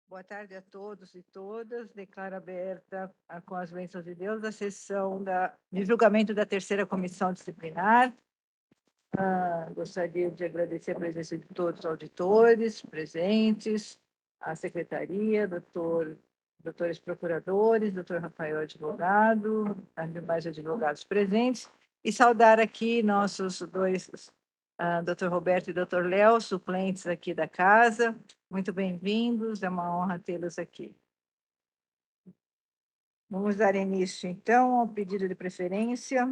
Boa tarde a todos e todas. Declaro aberta, com as bênçãos de Deus, a sessão de julgamento da terceira comissão disciplinar. Gostaria de agradecer a presença de todos os auditores presentes, a secretaria, doutores procuradores, doutor Rafael advogado, as demais advogados presentes, e saudar aqui nossos dois, doutor Roberto e doutor Léo, suplentes aqui da casa. Muito bem-vindos, é uma honra tê-los aqui. Vamos dar início, então, ao pedido de preferência.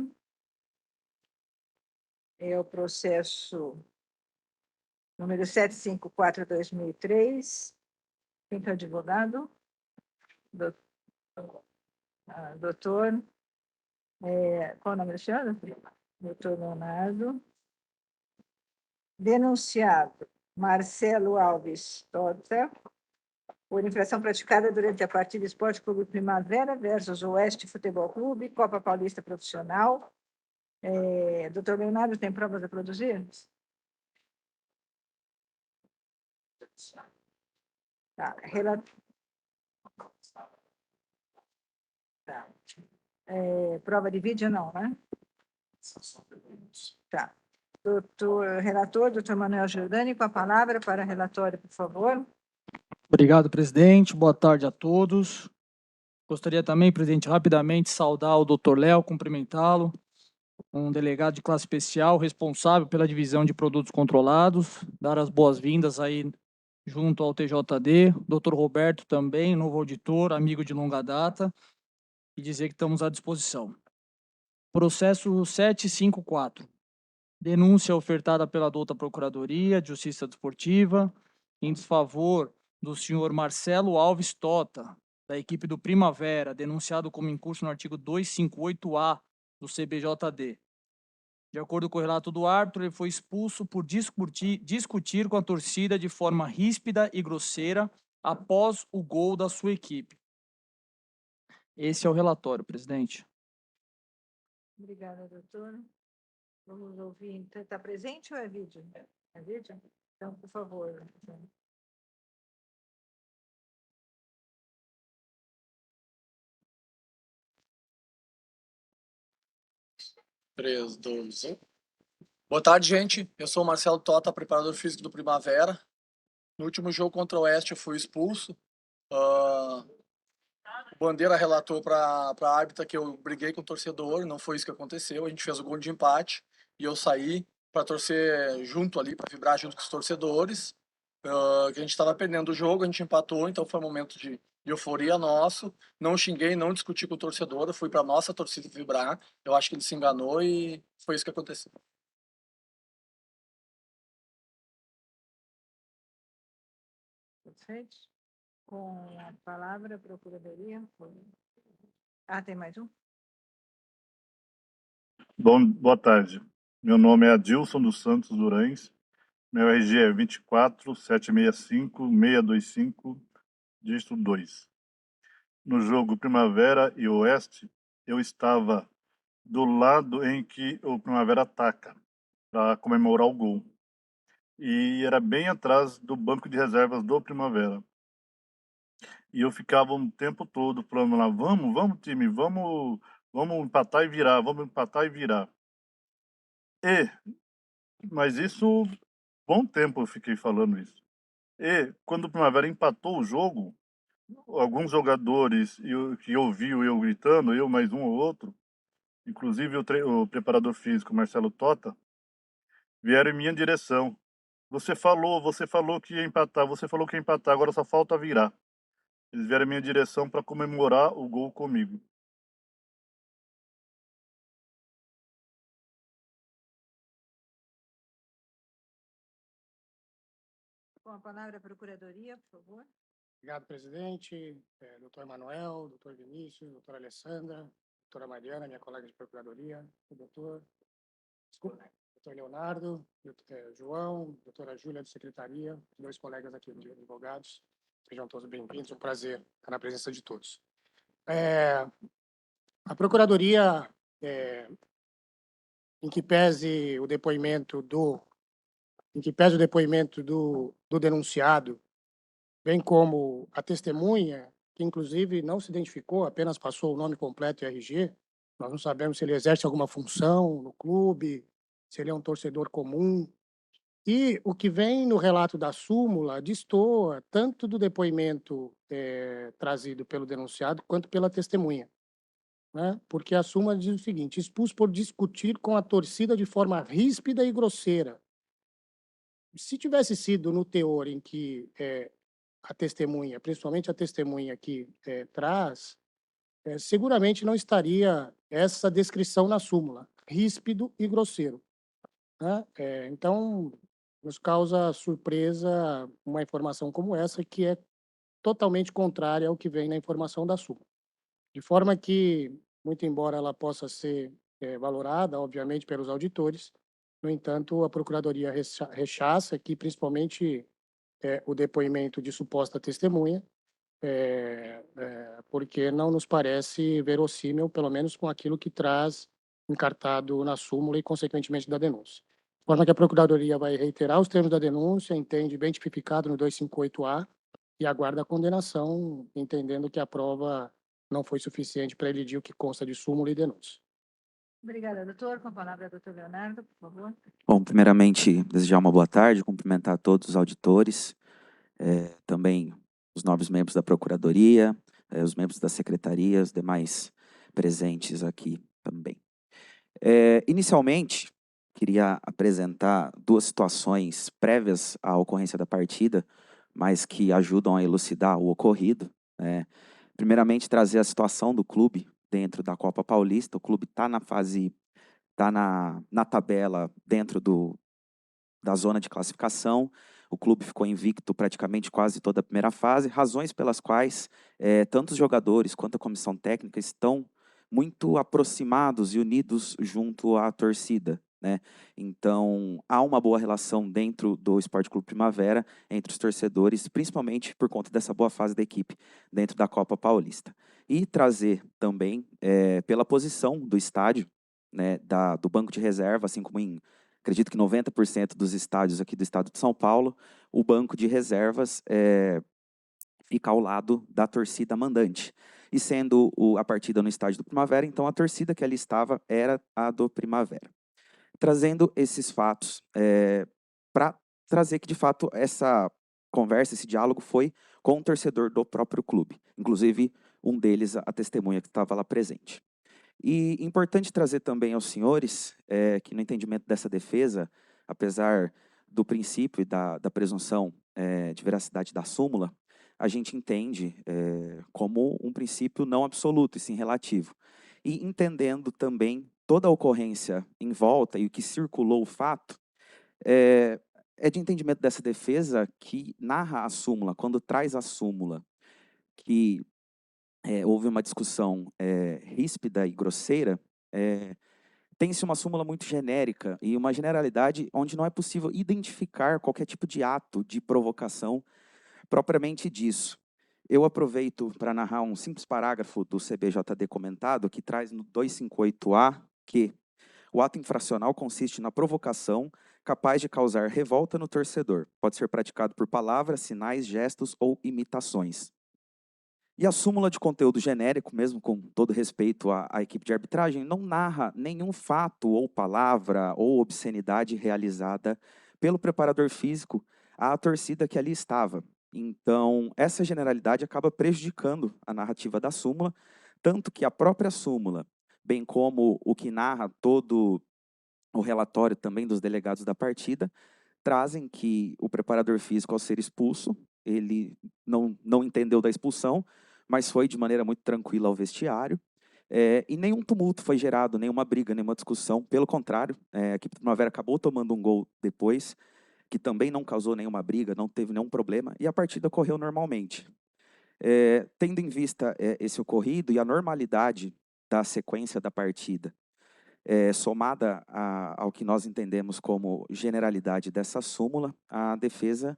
É o processo número 754/2003. Quem que é o advogado? Doutor, qual o nome do senhor? Doutor Leonardo. Denunciado Marcelo Alves Tota, por infração praticada durante a partida Esporte Clube Primavera versus Oeste Futebol Clube, Copa Paulista Profissional. Doutor Leonardo, tem provas a produzir? Tá. Tá. Prova de vídeo não, né? Tá. Relator, doutor Manuel Giordani, com a palavra para relatório, por favor. Obrigado, presidente. Boa tarde a todos. Gostaria também, presidente, rapidamente saudar o doutor Léo, cumprimentá-lo, um delegado de classe especial responsável pela divisão de produtos controlados, dar as boas-vindas aí junto ao TJD, doutor Roberto também, novo auditor, amigo de longa data, e dizer que estamos à disposição. Processo 754. Denúncia ofertada pela douta Procuradoria de Justiça Desportiva em desfavor do senhor Marcelo Alves Tota, da equipe do Primavera, denunciado como incurso no artigo 258-A do CBJD. De acordo com o relato do árbitro, ele foi expulso por discutir com a torcida de forma ríspida e grosseira após o gol da sua equipe. Esse é o relatório, presidente. Obrigada, doutor. Vamos ouvir. Está presente ou é vídeo? É vídeo? Então, por favor. 3, 2, 1. Boa tarde, gente. Eu sou o Marcelo Tota, preparador físico do Primavera. No último jogo contra o Oeste, eu fui expulso. O Bandeira relatou para a árbitra que eu briguei com o torcedor, não foi isso que aconteceu. A gente fez o gol de empate e eu saí para torcer junto ali, para vibrar junto com os torcedores. Que a gente estava perdendo o jogo, a gente empatou, então foi um momento de euforia nosso. Não xinguei, não discuti com o torcedor, eu fui para nossa torcida vibrar. Eu acho que ele se enganou e foi isso que aconteceu. Perfeito. Com a palavra, a Procuradoria. Tem mais um? Boa tarde. Meu nome é Adilson dos Santos Durães. Meu RG é 24-765-625, dígito 2. No jogo Primavera e Oeste, eu estava do lado em que o Primavera ataca, para comemorar o gol. E era bem atrás do banco de reservas do Primavera. E eu ficava um tempo todo falando lá, vamos time, vamos empatar e virar, vamos empatar e virar. Mas isso, bom tempo eu fiquei falando isso. E quando o Primavera empatou o jogo, alguns jogadores que ouviu eu gritando, eu mais um ou outro, inclusive o preparador físico Marcelo Tota, vieram em minha direção. Você falou que ia empatar, agora só falta virar. Eles vieram em minha direção para comemorar o gol comigo. Com a palavra, a Procuradoria, por favor. Obrigado, presidente, doutor Manuel, doutor Vinícius, doutora Alessandra, doutora Mariana, minha colega de procuradoria, o doutor Leonardo, João, doutora Júlia, de secretaria, dois colegas aqui de advogados. Sejam todos bem-vindos, é um prazer estar na presença de todos. A procuradoria, em que pese o depoimento do denunciado, bem como a testemunha, que inclusive não se identificou, apenas passou o nome completo e RG. Nós não sabemos se ele exerce alguma função no clube, se ele é um torcedor comum. E o que vem no relato da súmula destoa tanto do depoimento trazido pelo denunciado quanto pela testemunha, né? Porque a súmula diz o seguinte: expus por discutir com a torcida de forma ríspida e grosseira. Se tivesse sido no teor em que a testemunha, principalmente a testemunha que traz, seguramente não estaria essa descrição na súmula, ríspido e grosseiro, né? Então, nos causa surpresa uma informação como essa, que é totalmente contrária ao que vem na informação da súmula. De forma que, muito embora ela possa ser valorada, obviamente, pelos auditores, no entanto, a Procuradoria rechaça que, principalmente, o depoimento de suposta testemunha, porque não nos parece verossímil, pelo menos com aquilo que traz encartado na súmula e, consequentemente, da denúncia. De forma que a Procuradoria vai reiterar os termos da denúncia, entende bem tipificado no 258-A e aguarda a condenação, entendendo que a prova não foi suficiente para elidir o que consta de súmula e denúncia. Obrigada, doutor. Com a palavra, doutor Leonardo, por favor. Bom, primeiramente, desejar uma boa tarde, cumprimentar todos os auditores, também os nobres membros da Procuradoria, os membros da Secretaria, os demais presentes aqui também. Inicialmente, queria apresentar duas situações prévias à ocorrência da partida, mas que ajudam a elucidar o ocorrido. Primeiramente, trazer a situação do clube dentro da Copa Paulista. O clube está na fase, está na tabela dentro da zona de classificação. O clube ficou invicto praticamente quase toda a primeira fase, razões pelas quais tanto os jogadores quanto a comissão técnica estão muito aproximados e unidos junto à torcida, né? Então, há uma boa relação dentro do Sport Clube Primavera entre os torcedores, principalmente por conta dessa boa fase da equipe dentro da Copa Paulista. E trazer também, pela posição do estádio, né, do banco de reserva, assim como acredito que 90% dos estádios aqui do estado de São Paulo, o banco de reservas fica ao lado da torcida mandante. E sendo a partida no estádio do Primavera, então a torcida que ali estava era a do Primavera. Trazendo esses fatos para trazer que, de fato, essa conversa, esse diálogo foi com o torcedor do próprio clube. Inclusive, um deles, a testemunha que estava lá presente. E importante trazer também aos senhores que, no entendimento dessa defesa, apesar do princípio e da presunção de veracidade da súmula, a gente entende como um princípio não absoluto, e sim relativo. E entendendo também toda a ocorrência em volta e o que circulou o fato, é de entendimento dessa defesa que narra a súmula, quando traz a súmula, que houve uma discussão ríspida e grosseira, tem-se uma súmula muito genérica e uma generalidade onde não é possível identificar qualquer tipo de ato de provocação propriamente disso. Eu aproveito para narrar um simples parágrafo do CBJD comentado, que traz no 258-A que o ato infracional consiste na provocação capaz de causar revolta no torcedor. Pode ser praticado por palavras, sinais, gestos ou imitações. E a súmula de conteúdo genérico, mesmo com todo respeito à equipe de arbitragem, não narra nenhum fato ou palavra ou obscenidade realizada pelo preparador físico à torcida que ali estava. Então, essa generalidade acaba prejudicando a narrativa da súmula, tanto que a própria súmula, bem como o que narra todo o relatório também dos delegados da partida, trazem que o preparador físico, ao ser expulso, ele não entendeu da expulsão, mas foi de maneira muito tranquila ao vestiário, e nenhum tumulto foi gerado, nenhuma briga, nenhuma discussão, pelo contrário, a equipe do Primavera acabou tomando um gol depois, que também não causou nenhuma briga, não teve nenhum problema, e a partida correu normalmente. Tendo em vista esse ocorrido e a normalidade da sequência da partida, somada ao que nós entendemos como generalidade dessa súmula, a defesa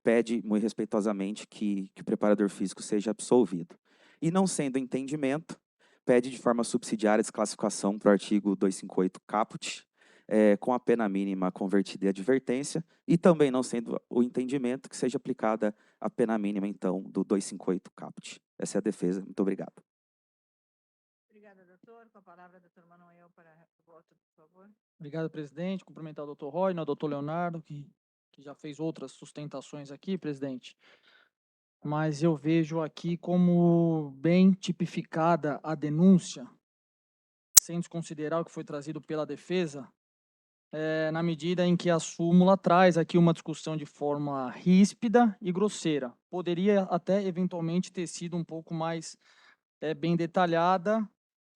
pede muito respeitosamente que o preparador físico seja absolvido. E não sendo entendimento, pede de forma subsidiária a desclassificação para o artigo 258 caput, com a pena mínima convertida em advertência, e também, não sendo o entendimento, que seja aplicada a pena mínima, então, do 258 caput. Essa é a defesa. Muito obrigado. Obrigada, doutor. Com a palavra, doutor Manuel, para o voto, por favor. Obrigado, presidente. Cumprimentar o doutor Roy, o doutor Leonardo, que já fez outras sustentações aqui, presidente. Mas eu vejo aqui como bem tipificada a denúncia, sem desconsiderar o que foi trazido pela defesa, na medida em que a súmula traz aqui uma discussão de forma ríspida e grosseira. Poderia até, eventualmente, ter sido um pouco mais bem detalhada,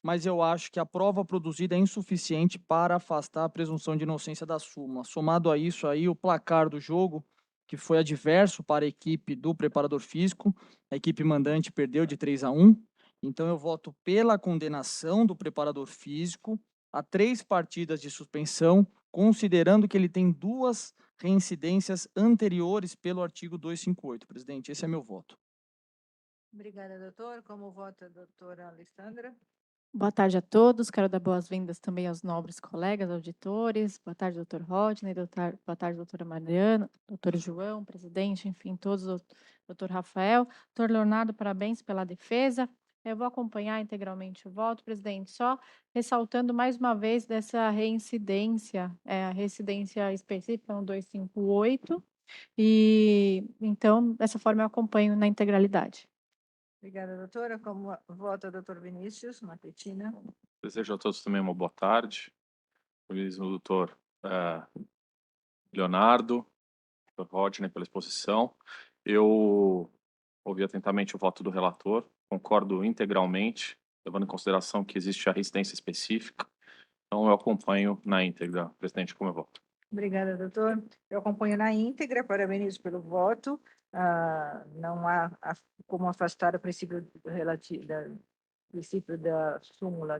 mas eu acho que a prova produzida é insuficiente para afastar a presunção de inocência da súmula. Somado a isso aí, o placar do jogo, que foi adverso para a equipe do preparador físico, a equipe mandante perdeu de 3-1, então eu voto pela condenação do preparador físico a 3 partidas de suspensão, considerando que ele tem 2 reincidências anteriores pelo artigo 258. Presidente, esse é meu voto. Obrigada, doutor. Como vota a doutora Alessandra? Boa tarde a todos. Quero dar boas-vindas também aos nobres colegas auditores. Boa tarde, doutor Rodney. Boa tarde, doutora Mariana, doutor João, presidente, enfim, todos, doutor Rafael. Doutor Leonardo, parabéns pela defesa. Eu vou acompanhar integralmente o voto, presidente, só ressaltando mais uma vez dessa reincidência, a reincidência específica no 258, e então, dessa forma, eu acompanho na integralidade. Obrigada, doutora. Como vota o doutor Vinícius Matetina? Desejo a todos também uma boa tarde. Feliz o doutor Leonardo, doutor Rodney pela exposição. Eu ouvi atentamente o voto do relator, concordo integralmente, levando em consideração que existe a resistência específica. Então, eu acompanho na íntegra, presidente, como eu voto. Obrigada, doutor. Eu acompanho na íntegra, parabenizo pelo voto. Não há como afastar o princípio da súmula,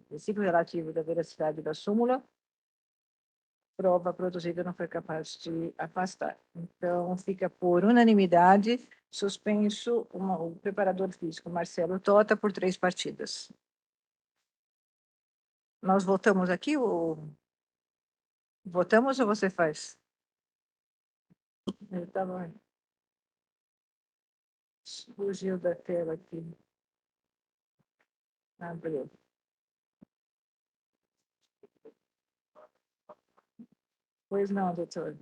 princípio relativo da veracidade da súmula. Prova produzida não foi capaz de afastar. Então, fica por unanimidade suspenso o preparador físico Marcelo Tota por 3 partidas. Nós votamos aqui ou... Votamos ou você faz? Tá bom. Fugiu da tela aqui. Abriu. Pois não, doutor.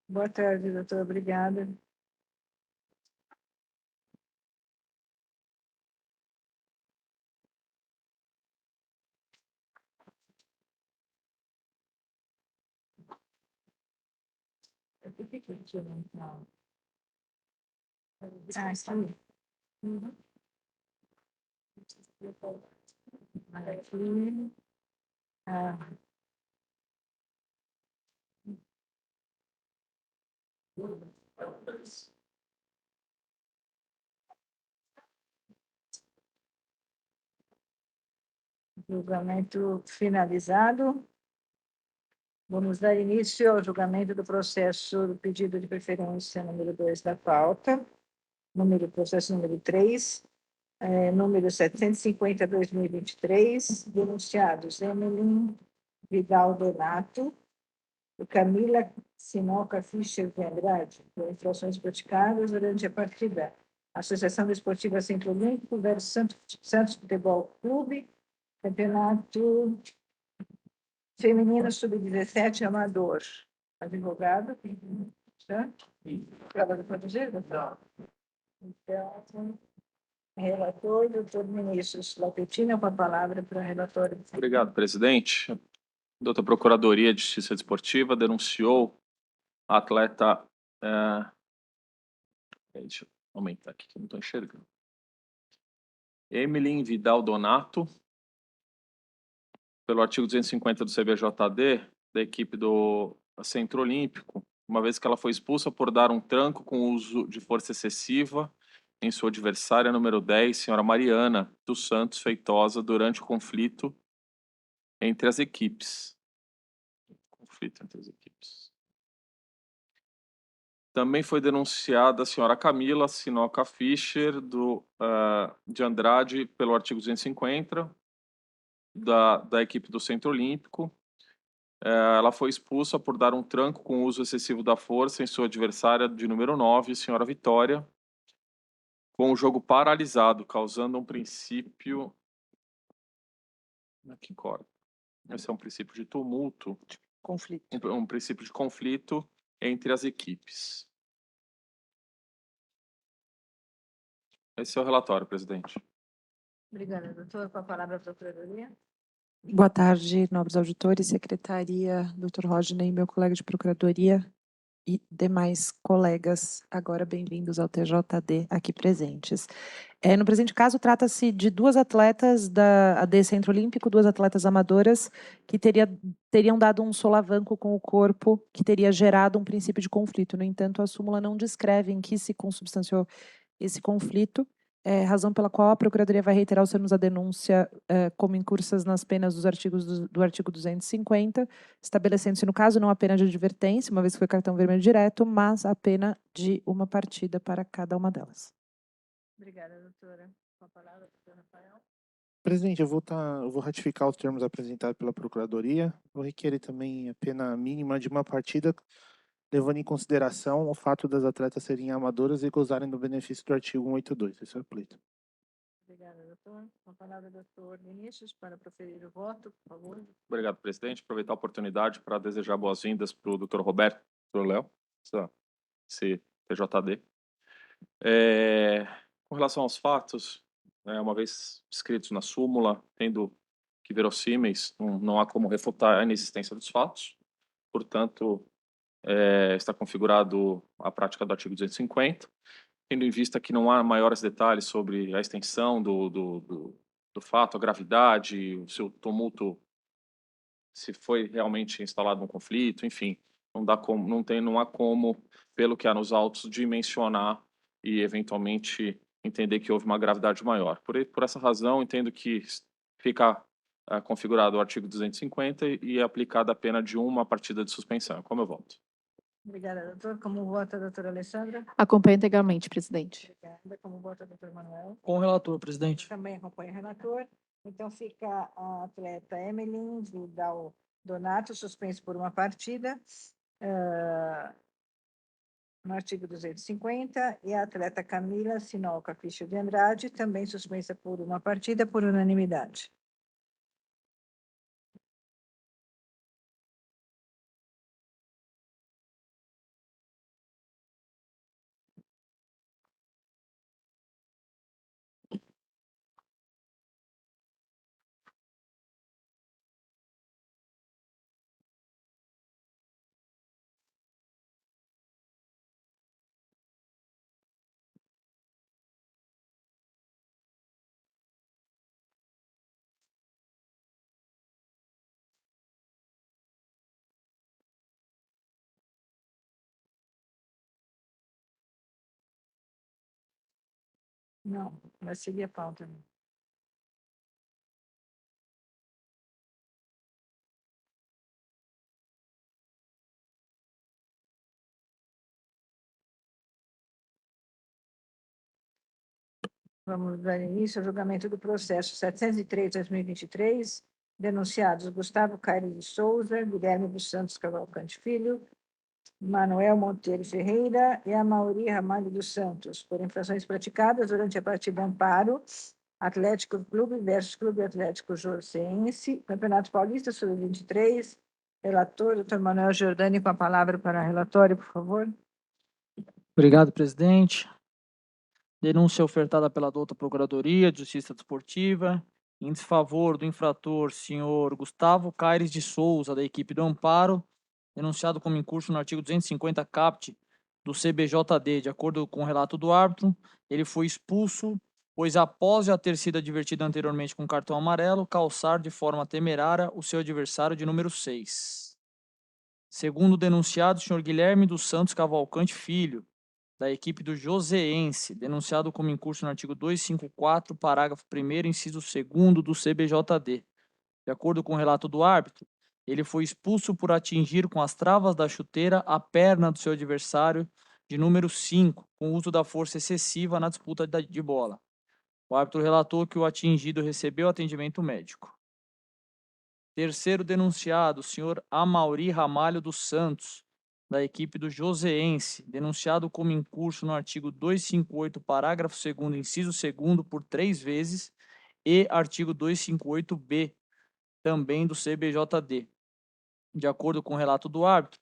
Boa tarde, doutor. Obrigada. Por que eu tinha não? Aqui. Uhum. Aqui. Julgamento finalizado. Vamos dar início ao julgamento do processo do pedido de preferência número 2 da pauta, processo número 3, número 750/2023, denunciados Emelin Vidal Donato, Camila Sinoca Fischer de Andrade, por infrações praticadas durante a partida Associação Desportiva Centro Olímpico versus Santos Futebol Clube, Campeonato Feminino Sub-17 Amador. Advogado? Tá? Prova de produzir? Não. Então, relator, doutor Vinícius Lapetina, com a palavra para o relatório. Obrigado, presidente. A doutora Procuradoria de Justiça Desportiva denunciou a atleta... deixa eu aumentar aqui, que eu não estou enxergando. Emelin Vidal Donato, pelo artigo 250 do CBJD, da equipe do Centro Olímpico, uma vez que ela foi expulsa por dar um tranco com uso de força excessiva em sua adversária número 10, senhora Mariana dos Santos Feitosa, durante o conflito entre as equipes. Também foi denunciada a senhora Camila Sinoca Fischer, de Andrade, pelo artigo 250 da equipe do Centro Olímpico. Ela foi expulsa por dar um tranco com uso excessivo da força em sua adversária de número 9, senhora Vitória, com o jogo paralisado, causando um princípio... Aqui corta. Esse é um princípio de tumulto, Conflito. um princípio de conflito entre as equipes. Esse é o relatório, presidente. Obrigada, doutor. Com a palavra a Procuradoria. Boa tarde, nobres auditores, secretaria, doutor Rodney, meu colega de procuradoria e demais colegas, agora bem-vindos ao TJD aqui presentes. No presente caso, trata-se de duas atletas da AD Centro Olímpico, duas atletas amadoras, que teriam dado um solavanco com o corpo, que teria gerado um princípio de conflito. No entanto, a súmula não descreve em que se consubstanciou esse conflito, razão pela qual a Procuradoria vai reiterar os termos da denúncia como incursas nas penas dos artigos do artigo 250, estabelecendo-se, no caso, não a pena de advertência, uma vez que foi cartão vermelho direto, mas a pena de uma partida para cada uma delas. Obrigada, doutora. Com a palavra, doutor Rafael. Presidente, eu vou ratificar os termos apresentados pela Procuradoria. Vou requerer também a pena mínima de uma partida, levando em consideração o fato das atletas serem amadoras e gozarem do benefício do artigo 182. Esse é o pleito. Obrigada, doutor. Com a palavra, doutor Vinícius, para proferir o voto, por favor. Obrigado, presidente. Aproveitar a oportunidade para desejar boas-vindas para o doutor Roberto, doutor Léo, esse TJD. Com relação aos fatos, uma vez descritos na súmula, tendo que verossímeis, não há como refutar a inexistência dos fatos. Portanto, está configurado a prática do artigo 250, tendo em vista que não há maiores detalhes sobre a extensão do fato, a gravidade, o seu tumulto, se foi realmente instalado um conflito, enfim, não há como, pelo que há nos autos, dimensionar e eventualmente entender que houve uma gravidade maior. Por essa razão, entendo que fica configurado o artigo 250 e é aplicada a pena de uma partida de suspensão. Como eu voto? Obrigada, doutor. Como vota a doutora Alessandra? Acompanho integralmente, presidente. Obrigada. Como vota o doutor Manuel? Com o relator, presidente. Também acompanha o relator. Então, fica a atleta Emeline Vidal Donato, suspenso por uma partida, no artigo 250, e a atleta Camila Sinoca Fischer de Andrade, também suspensa por uma partida, por unanimidade. Não, vai seguir a pauta. Vamos dar início ao julgamento do processo 703/2023, denunciados Gustavo Caires de Souza, Guilherme dos Santos Cavalcante Filho, Manuel Monteiro Ferreira e Amauri Ramalho dos Santos, por infrações praticadas durante a partida Amparo, Atlético Clube versus Clube Atlético Jorcense, Campeonato Paulista Sub-23. Relator, doutor Manuel Giordani, com a palavra para relatório, por favor. Obrigado, presidente. Denúncia ofertada pela douta Procuradoria de Justiça Desportiva em desfavor do infrator senhor Gustavo Caires de Souza, da equipe do Amparo, denunciado como incurso no artigo 250 caput do CBJD. De acordo com o relato do árbitro, ele foi expulso pois após já ter sido advertido anteriormente com cartão amarelo, calçar de forma temerária o seu adversário de número 6. Segundo o denunciado, o senhor Guilherme dos Santos Cavalcante Filho, da equipe do Joseense, denunciado como incurso no artigo 254, parágrafo 1º, inciso 2º do CBJD. De acordo com o relato do árbitro, ele foi expulso por atingir com as travas da chuteira a perna do seu adversário de número 5, com uso da força excessiva na disputa de bola. O árbitro relatou que o atingido recebeu atendimento médico. Terceiro denunciado, o senhor Amauri Ramalho dos Santos, da equipe do Joseense, denunciado como incurso no artigo 258, parágrafo 2º, inciso 2º, por 3 vezes, e artigo 258-B, também do CBJD. De acordo com o relato do árbitro,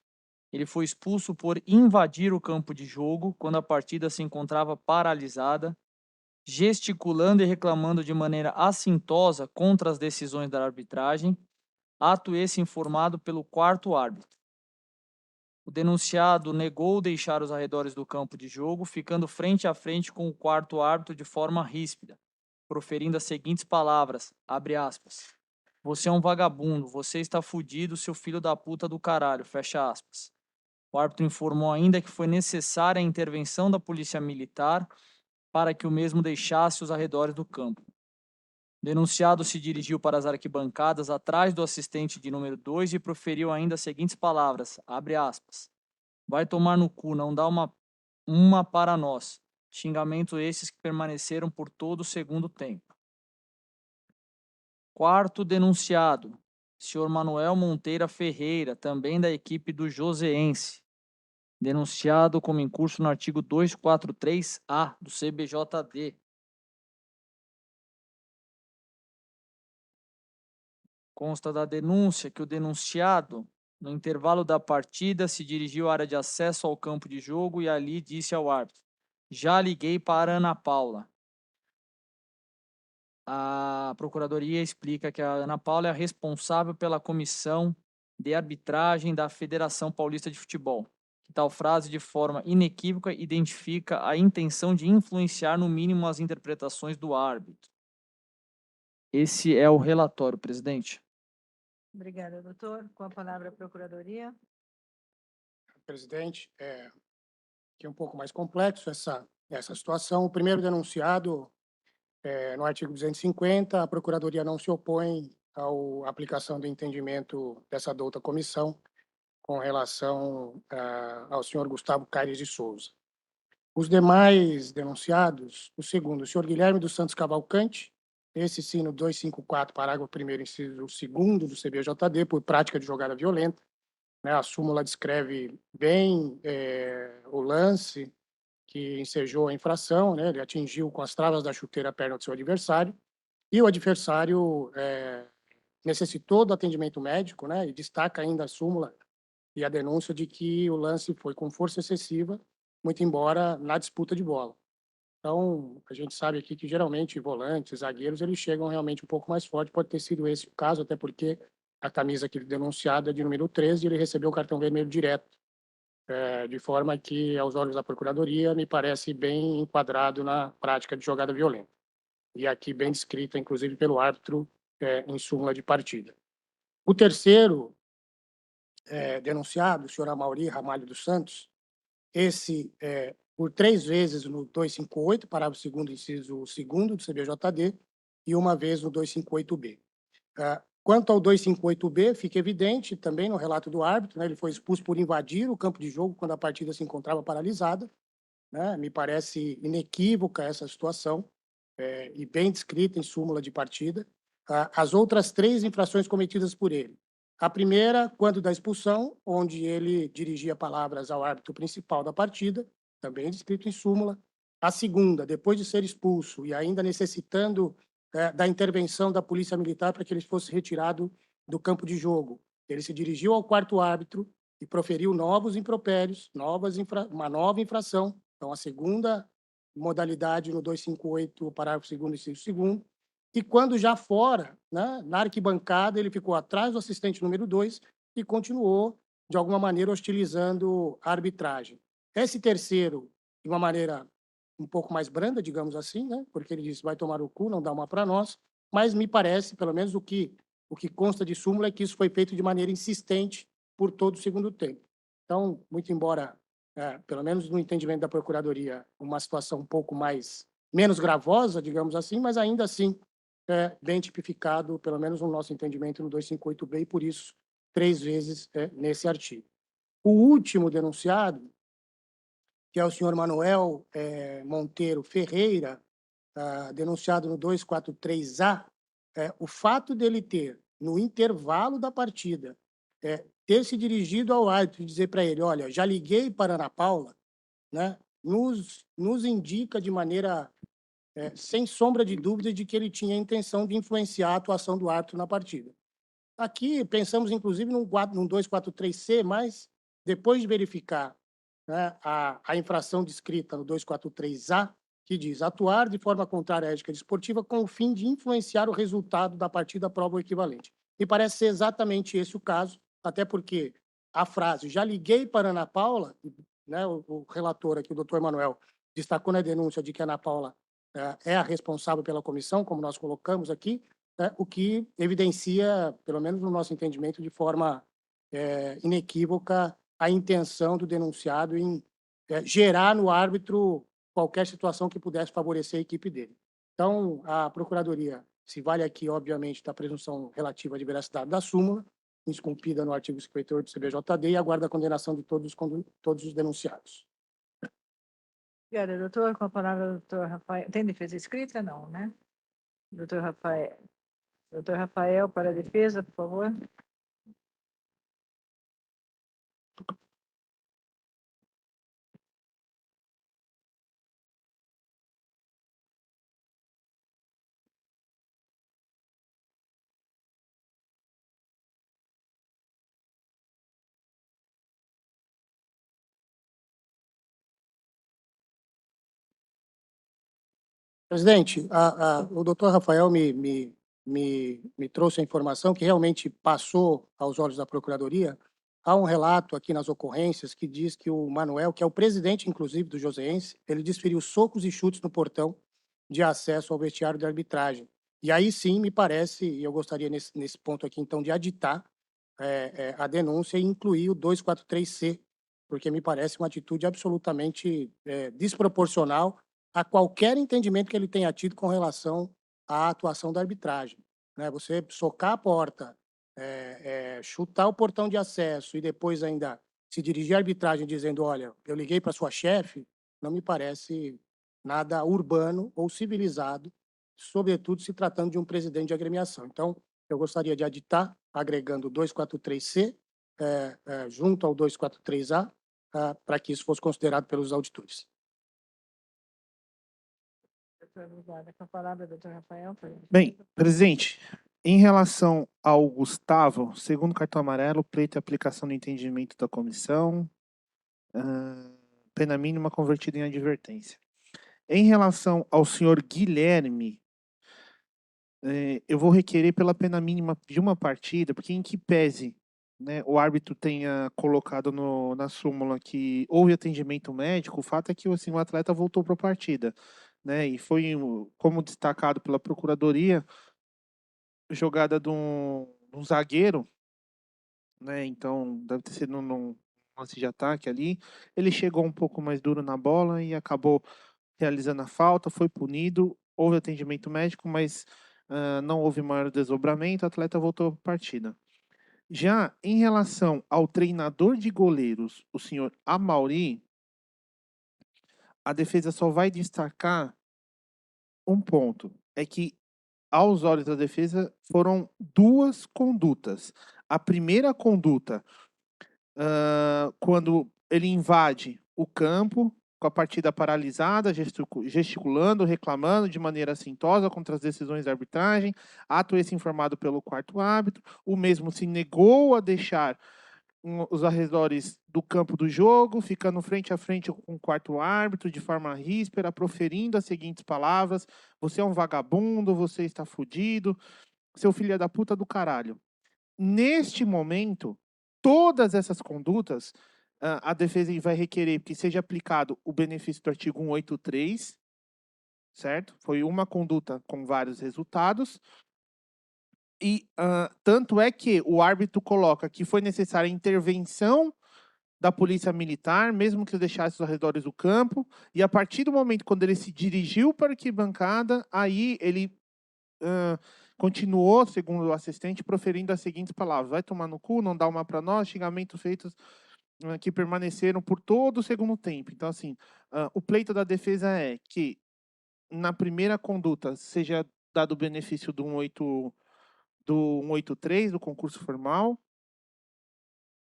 ele foi expulso por invadir o campo de jogo quando a partida se encontrava paralisada, gesticulando e reclamando de maneira assintosa contra as decisões da arbitragem, ato esse informado pelo quarto árbitro. O denunciado negou deixar os arredores do campo de jogo, ficando frente a frente com o quarto árbitro de forma ríspida, proferindo as seguintes palavras, abre aspas, você é um vagabundo, você está fudido, seu filho da puta do caralho, fecha aspas. O árbitro informou ainda que foi necessária a intervenção da polícia militar para que o mesmo deixasse os arredores do campo. O denunciado se dirigiu para as arquibancadas atrás do assistente de número 2 e proferiu ainda as seguintes palavras, abre aspas, vai tomar no cu, não dá uma para nós. Xingamentos esses que permaneceram por todo o segundo tempo. Quarto denunciado, senhor Manuel Monteira Ferreira, também da equipe do Joseense, denunciado como incurso no artigo 243-A do CBJD. Consta da denúncia que o denunciado, no intervalo da partida, se dirigiu à área de acesso ao campo de jogo e ali disse ao árbitro, já liguei para a Ana Paula. A Procuradoria explica que a Ana Paula é a responsável pela comissão de arbitragem da Federação Paulista de Futebol. Que tal frase, de forma inequívoca, identifica a intenção de influenciar no mínimo as interpretações do árbitro. Esse é o relatório, presidente. Obrigada, doutor. Com a palavra a Procuradoria. Presidente, que é um pouco mais complexo essa situação. O primeiro denunciado, no artigo 250, a Procuradoria não se opõe à aplicação do entendimento dessa douta comissão com relação ao senhor Gustavo Caires de Souza. Os demais denunciados, o segundo, o senhor Guilherme dos Santos Cavalcante, esse sim no 254, parágrafo 1º, inciso 2º do CBJD, por prática de jogada violenta, né, a súmula descreve bem o lance que ensejou a infração, né, ele atingiu com as travas da chuteira a perna do seu adversário, e o adversário necessitou do atendimento médico, né, e destaca ainda a súmula e a denúncia de que o lance foi com força excessiva, muito embora na disputa de bola. Então, a gente sabe aqui que geralmente volantes, zagueiros, eles chegam realmente um pouco mais forte, pode ter sido esse o caso, até porque a camisa aqui denunciada é de número 13 e ele recebeu o cartão vermelho direto, de forma que, aos olhos da Procuradoria, me parece bem enquadrado na prática de jogada violenta. E aqui bem descrita, inclusive, pelo árbitro em súmula de partida. O terceiro denunciado, o senhor Amauri Ramalho dos Santos, esse por 3 vezes no 258, parágrafo 2º, inciso 2º do CBJD, e uma vez no 258-B. Quanto ao 258-B, fica evidente também no relato do árbitro, né, ele foi expulso por invadir o campo de jogo quando a partida se encontrava paralisada, né, me parece inequívoca essa situação, e bem descrita em súmula de partida. As outras 3 infrações cometidas por ele. A primeira, quando da expulsão, onde ele dirigia palavras ao árbitro principal da partida, também descrito em súmula. A segunda, depois de ser expulso e ainda necessitando da intervenção da polícia militar para que ele fosse retirado do campo de jogo, ele se dirigiu ao quarto árbitro e proferiu novos impropérios, uma nova infração. Então, a segunda modalidade no 258, parágrafo 2º, inciso 2º. E quando já fora, né, na arquibancada, ele ficou atrás do assistente número 2 e continuou, de alguma maneira, hostilizando a arbitragem. Esse terceiro, de uma maneira um pouco mais branda, digamos assim, né? Porque ele disse, vai tomar o cu, não dá uma para nós, mas me parece, pelo menos o que consta de súmula é que isso foi feito de maneira insistente por todo o segundo tempo. Então, muito embora, pelo menos no entendimento da Procuradoria, uma situação um pouco menos gravosa, digamos assim, mas ainda assim bem tipificado, pelo menos no nosso entendimento, no 258B, e por isso 3 vezes nesse artigo. O último denunciado, que é o senhor Manuel Monteiro Ferreira, denunciado no 243A, o fato dele ter, no intervalo da partida, ter se dirigido ao árbitro e dizer para ele, olha, já liguei para a Ana Paula, né, nos indica de maneira sem sombra de dúvida de que ele tinha a intenção de influenciar a atuação do árbitro na partida. Aqui pensamos, inclusive, num 243C, mas depois de verificar, né, a infração descrita no 243A, que diz atuar de forma contrária à ética desportiva com o fim de influenciar o resultado da partida, prova ou equivalente. Me parece ser exatamente esse o caso, até porque a frase já liguei para a Ana Paula, né, o relator aqui, o doutor Manuel, destacou na denúncia de que a Ana Paula é a responsável pela comissão, como nós colocamos aqui, o que evidencia, pelo menos no nosso entendimento, de forma inequívoca, a intenção do denunciado em gerar no árbitro qualquer situação que pudesse favorecer a equipe dele. Então, a Procuradoria se vale aqui, obviamente, da presunção relativa de veracidade da súmula, esculpida no artigo 58 do CBJD, e aguarda a condenação de todos os denunciados. Obrigada, doutor. Com a palavra, doutor Rafael. Tem defesa escrita? Não, né? Doutor Rafael. Doutor Rafael, para a defesa, por favor. Presidente, o doutor Rafael me trouxe a informação que realmente passou aos olhos da Procuradoria. Há um relato aqui nas ocorrências que diz que o Manuel, que é o presidente, inclusive, do Joseense, ele desferiu socos e chutes no portão de acesso ao vestiário de arbitragem. E aí sim, me parece, e eu gostaria nesse ponto aqui, então, de aditar a denúncia e incluir o 243C, porque me parece uma atitude absolutamente desproporcional a qualquer entendimento que ele tenha tido com relação à atuação da arbitragem. Né? Você socar a porta, chutar o portão de acesso e depois ainda se dirigir à arbitragem dizendo, olha, eu liguei para sua chefe, não me parece nada urbano ou civilizado, sobretudo se tratando de um presidente de agremiação. Então, eu gostaria de aditar, agregando o 243C junto ao 243A, para que isso fosse considerado pelos auditores. Obrigada. Com a palavra, doutor Rafael. Bem, presidente, em relação ao Gustavo, segundo cartão amarelo, pleito e aplicação do entendimento da comissão, pena mínima convertida em advertência. Em relação ao senhor Guilherme, eu vou requerer pela pena mínima de uma partida, porque em que pese, né, o árbitro tenha colocado na súmula que houve atendimento médico, o fato é que assim, o atleta voltou para a partida, né, e foi, como destacado pela Procuradoria, jogada de um zagueiro, né, então deve ter sido num lance de ataque ali, ele chegou um pouco mais duro na bola e acabou realizando a falta, foi punido, houve atendimento médico, mas não houve maior desdobramento, o atleta voltou para a partida. Já em relação ao treinador de goleiros, o senhor Amauri, a defesa só vai destacar um ponto, é que aos olhos da defesa foram duas condutas. A primeira conduta, quando ele invade o campo, com a partida paralisada, gesticulando, reclamando de maneira assintosa contra as decisões da arbitragem, ato esse informado pelo quarto árbitro, o mesmo se negou a deixar os arredores do campo do jogo, ficando frente a frente com o quarto árbitro, de forma ríspera, proferindo as seguintes palavras: você é um vagabundo, você está fudido, seu filho é da puta do caralho. Neste momento, todas essas condutas A defesa vai requerer que seja aplicado o benefício do artigo 183, certo? Foi uma conduta com vários resultados. E tanto é que o árbitro coloca que foi necessária a intervenção da polícia militar, mesmo que deixasse os arredores do campo, e a partir do momento quando ele se dirigiu para a arquibancada, aí ele continuou, segundo o assistente, proferindo as seguintes palavras: vai tomar no cu, não dá uma para nós, xingamentos feitos que permaneceram por todo o segundo tempo. Então, assim, o pleito da defesa é que na primeira conduta seja dado o benefício do 183, do concurso formal,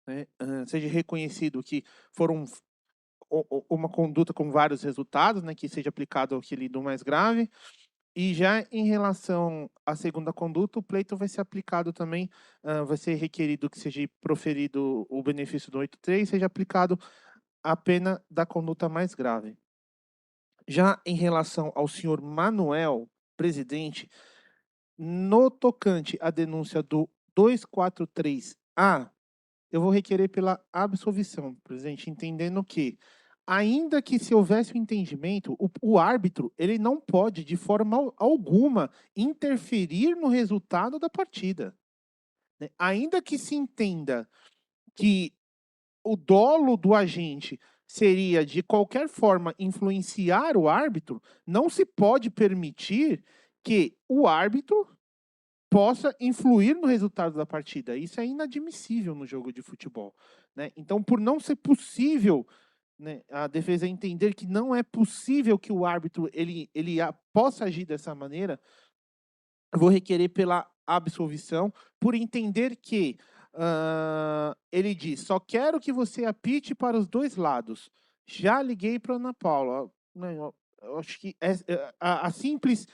né? Seja reconhecido que foram uma conduta com vários resultados, né? Que seja aplicado aquele do mais grave. E já em relação à segunda conduta, o pleito vai ser aplicado também, vai ser requerido que seja proferido o benefício do 83, seja aplicado a pena da conduta mais grave. Já em relação ao senhor Manuel, presidente, no tocante à denúncia do 243A, eu vou requerer pela absolvição, presidente, entendendo que, ainda que se houvesse um entendimento, o árbitro ele não pode, de forma alguma, interferir no resultado da partida, né? Ainda que se entenda que o dolo do agente seria, de qualquer forma, influenciar o árbitro, não se pode permitir que o árbitro possa influir no resultado da partida. Isso é inadmissível no jogo de futebol, né? Então, por não ser possível, né, a defesa entender que não é possível que o árbitro possa agir dessa maneira, eu vou requerer pela absolvição, por entender que ele diz: só quero que você apite para os dois lados. Já liguei para a Ana Paula. Eu acho que a simples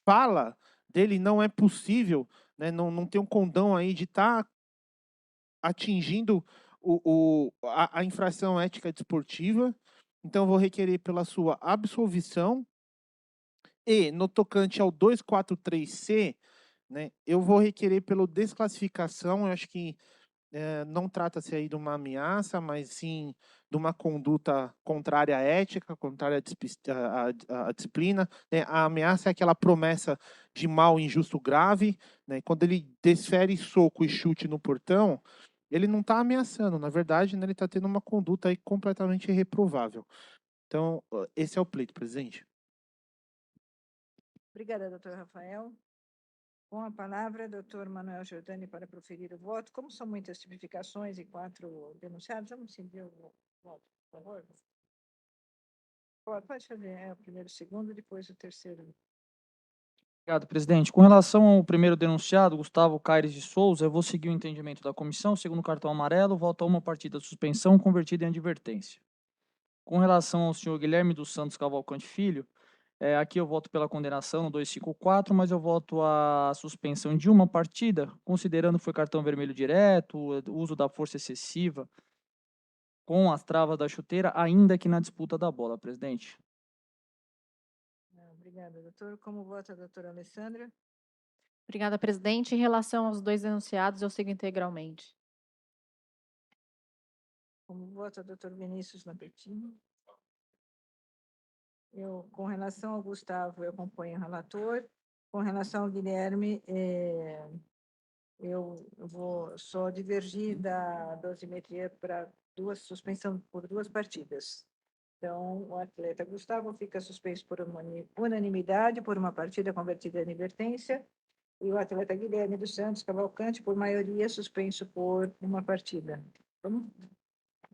fala dele não é possível, né? Não tem um condão aí de estar atingindo a infração ética desportiva. Então, eu vou requerer pela sua absolvição. E, no tocante ao 243C, né, eu vou requerer pela desclassificação. Eu acho que não trata-se aí de uma ameaça, mas sim de uma conduta contrária à ética, contrária à disciplina, né? A ameaça é aquela promessa de mal injusto grave, né? Quando ele desfere soco e chute no portão, ele não está ameaçando, na verdade, né, ele está tendo uma conduta aí completamente reprovável. Então, esse é o pleito, presidente. Obrigada, doutor Rafael. Com a palavra, doutor Manuel Giordani para proferir o voto. Como são muitas tipificações e 4 denunciados, vamos seguir o voto, por favor. Pode fazer o primeiro, o segundo, depois o terceiro. Obrigado, presidente. Com relação ao primeiro denunciado, Gustavo Caires de Souza, eu vou seguir o entendimento da comissão. Segundo cartão amarelo, volta a uma partida de suspensão convertida em advertência. Com relação ao senhor Guilherme dos Santos Cavalcante Filho, aqui eu voto pela condenação no 254, mas eu voto a suspensão de uma partida, considerando que foi cartão vermelho direto, o uso da força excessiva com as travas da chuteira, ainda que na disputa da bola, presidente. Obrigada, doutor. Como vota a doutora Alessandra? Obrigada, presidente. Em relação aos 2 denunciados, eu sigo integralmente. Como vota o doutor Vinícius Lambertini? Com relação ao Gustavo, eu acompanho o relator. Com relação ao Guilherme, eu vou só divergir da dosimetria para suspensão por 2 partidas. Então, o atleta Gustavo fica suspenso por unanimidade por uma partida convertida em advertência, e o atleta Guilherme dos Santos Cavalcante, por maioria, suspenso por uma partida. Vamos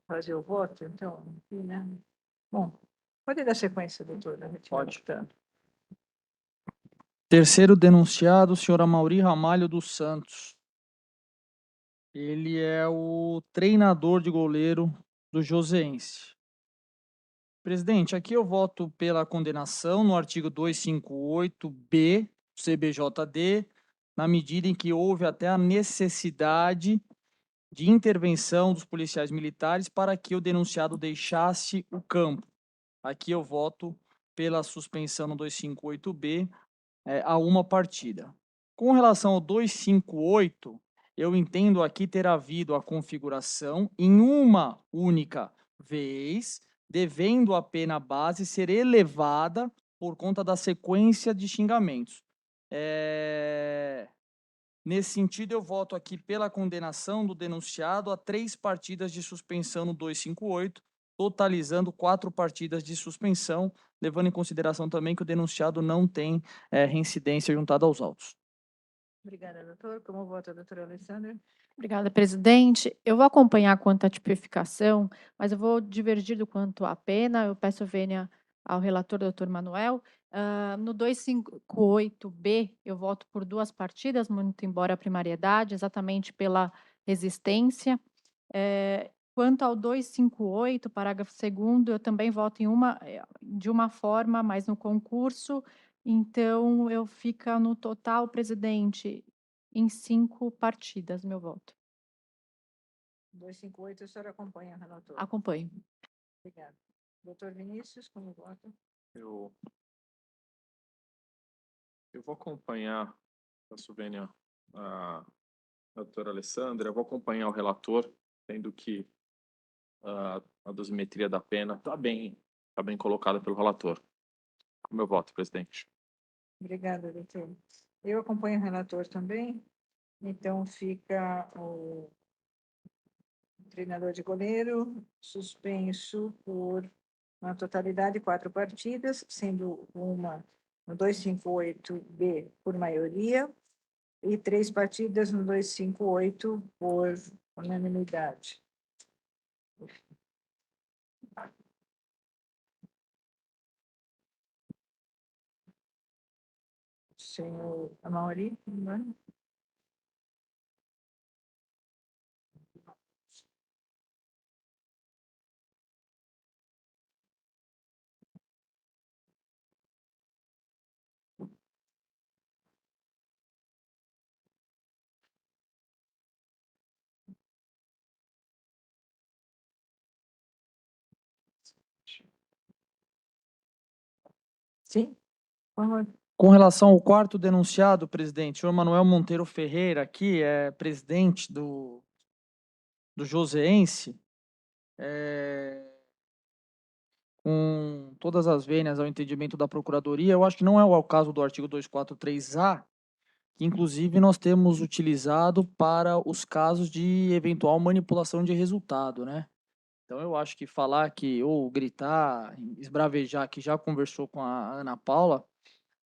fazer o voto, então? Aqui, né? Bom, pode dar sequência, doutora? Pode. Terceiro denunciado, o senhor Amaury Ramalho dos Santos. Ele é o treinador de goleiro do Joseense. Presidente, aqui eu voto pela condenação no artigo 258-B do CBJD, na medida em que houve até a necessidade de intervenção dos policiais militares para que o denunciado deixasse o campo. Aqui eu voto pela suspensão no 258-B a uma partida. Com relação ao 258, eu entendo aqui ter havido a configuração em uma única vez, devendo a pena base ser elevada por conta da sequência de xingamentos. Nesse sentido, eu voto aqui pela condenação do denunciado a 3 partidas de suspensão no 258, totalizando 4 partidas de suspensão, levando em consideração também que o denunciado não tem reincidência juntada aos autos. Obrigada, doutor. Como vota a doutora Alessandra? Obrigada, presidente. Eu vou acompanhar quanto à tipificação, mas eu vou divergir do quanto à pena. Eu peço vênia ao relator, doutor Manuel. No 258B, eu voto por 2 partidas, muito embora a primariedade, exatamente pela resistência. Quanto ao 258, parágrafo 2º, eu também voto de uma forma, mas no concurso. Então, eu fico no total, presidente, em 5 partidas, meu voto. 258, a senhora acompanha, relator? Acompanho. Obrigada. Doutor Vinícius, como vota? Eu vou acompanhar, peço vênia a doutora Alessandra, eu vou acompanhar o relator, tendo que a dosimetria da pena está bem colocada pelo relator. O meu voto, presidente. Obrigada, doutor. Eu acompanho o relator também. Então, fica o treinador de goleiro suspenso por uma totalidade de 4 partidas, sendo uma no 258B por maioria e 3 partidas no 258 por unanimidade. Senhor Amaury, não é? Sim? Por favor. Com relação ao 4º denunciado, presidente, o senhor Manuel Monteiro Ferreira, aqui é presidente do Joseense, com todas as vênias ao entendimento da Procuradoria, eu acho que não é o caso do artigo 243A, que inclusive nós temos utilizado para os casos de eventual manipulação de resultado, né? Então eu acho que falar que, ou gritar, esbravejar, que já conversou com a Ana Paula,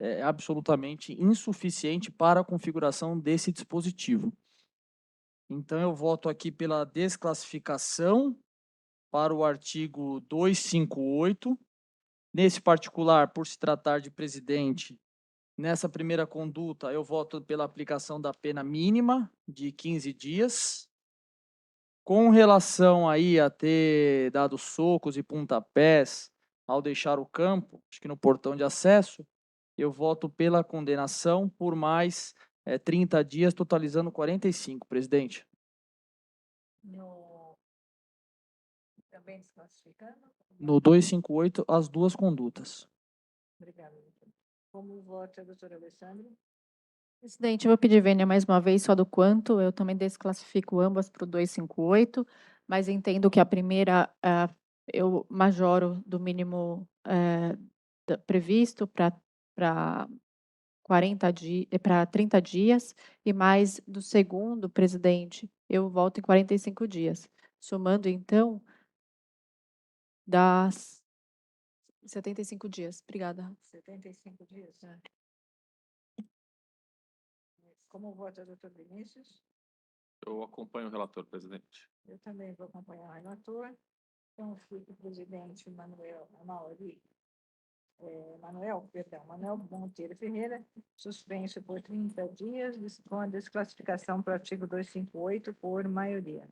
é absolutamente insuficiente para a configuração desse dispositivo. Então eu voto aqui pela desclassificação para o artigo 258. Nesse particular, por se tratar de presidente, nessa primeira conduta, eu voto pela aplicação da pena mínima de 15 dias. Com relação aí a ter dado socos e pontapés ao deixar o campo, acho que no portão de acesso, eu voto pela condenação por mais 30 dias, totalizando 45, presidente. Também desclassificando? No 258, as 2 condutas. Obrigada, doutor. Como vota a doutora Alessandra? Presidente, eu vou pedir vênia mais uma vez, só do quanto. Eu também desclassifico ambas para o 258, mas entendo que a primeira eu majoro do mínimo previsto para 30 dias, e mais do segundo, presidente, eu volto em 45 dias. Somando, então, das 75 dias. Obrigada. 75 dias? Como vota o doutor Vinícius? Eu acompanho o relator, presidente. Eu também vou acompanhar o relator. Então, fica o presidente Manuel Monteiro Ferreira, suspenso por 30 dias, com a desclassificação para o artigo 258 por maioria.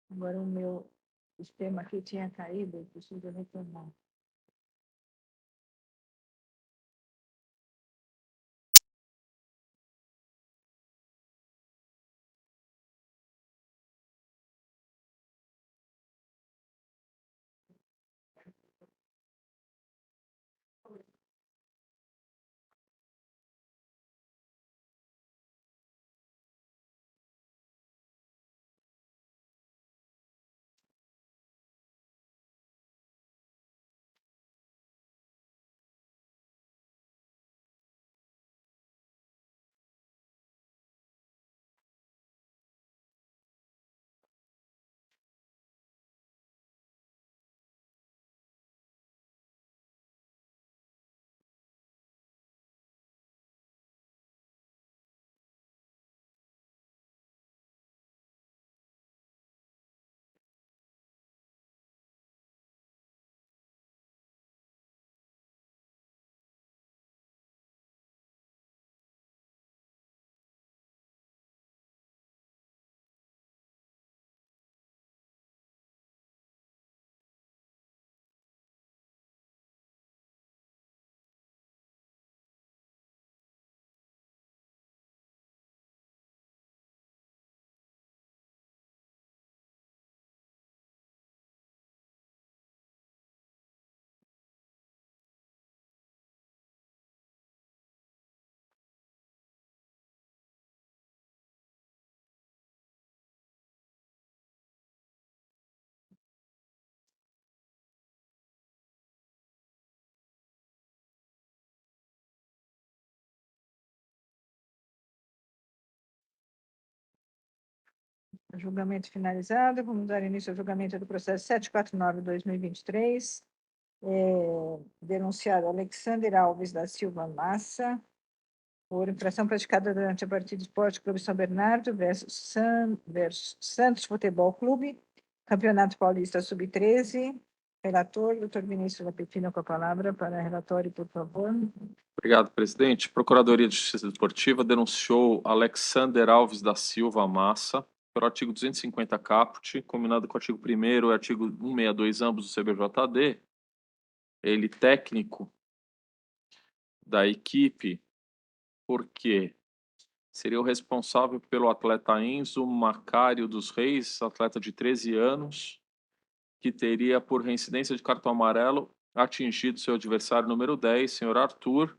Agora, o meu sistema aqui tinha caído, preciso retornar. julgamento finalizado. Vamos dar início ao julgamento do processo 749/2023. Denunciado Alexander Alves da Silva Massa, por infração praticada durante a partida Esporte Clube São Bernardo versus Santos Futebol Clube, Campeonato Paulista Sub-13. Relator, doutor Vinícius Lapetino, com a palavra para relatório, por favor. Obrigado, presidente. Procuradoria de Justiça Desportiva denunciou Alexander Alves da Silva Massa pelo artigo 250 caput, combinado com o artigo 1º e artigo 162, ambos do CBJD. Ele técnico da equipe, porque seria o responsável pelo atleta Enzo Macário dos Reis, atleta de 13 anos, que teria, por reincidência de cartão amarelo, atingido seu adversário número 10, senhor Arthur,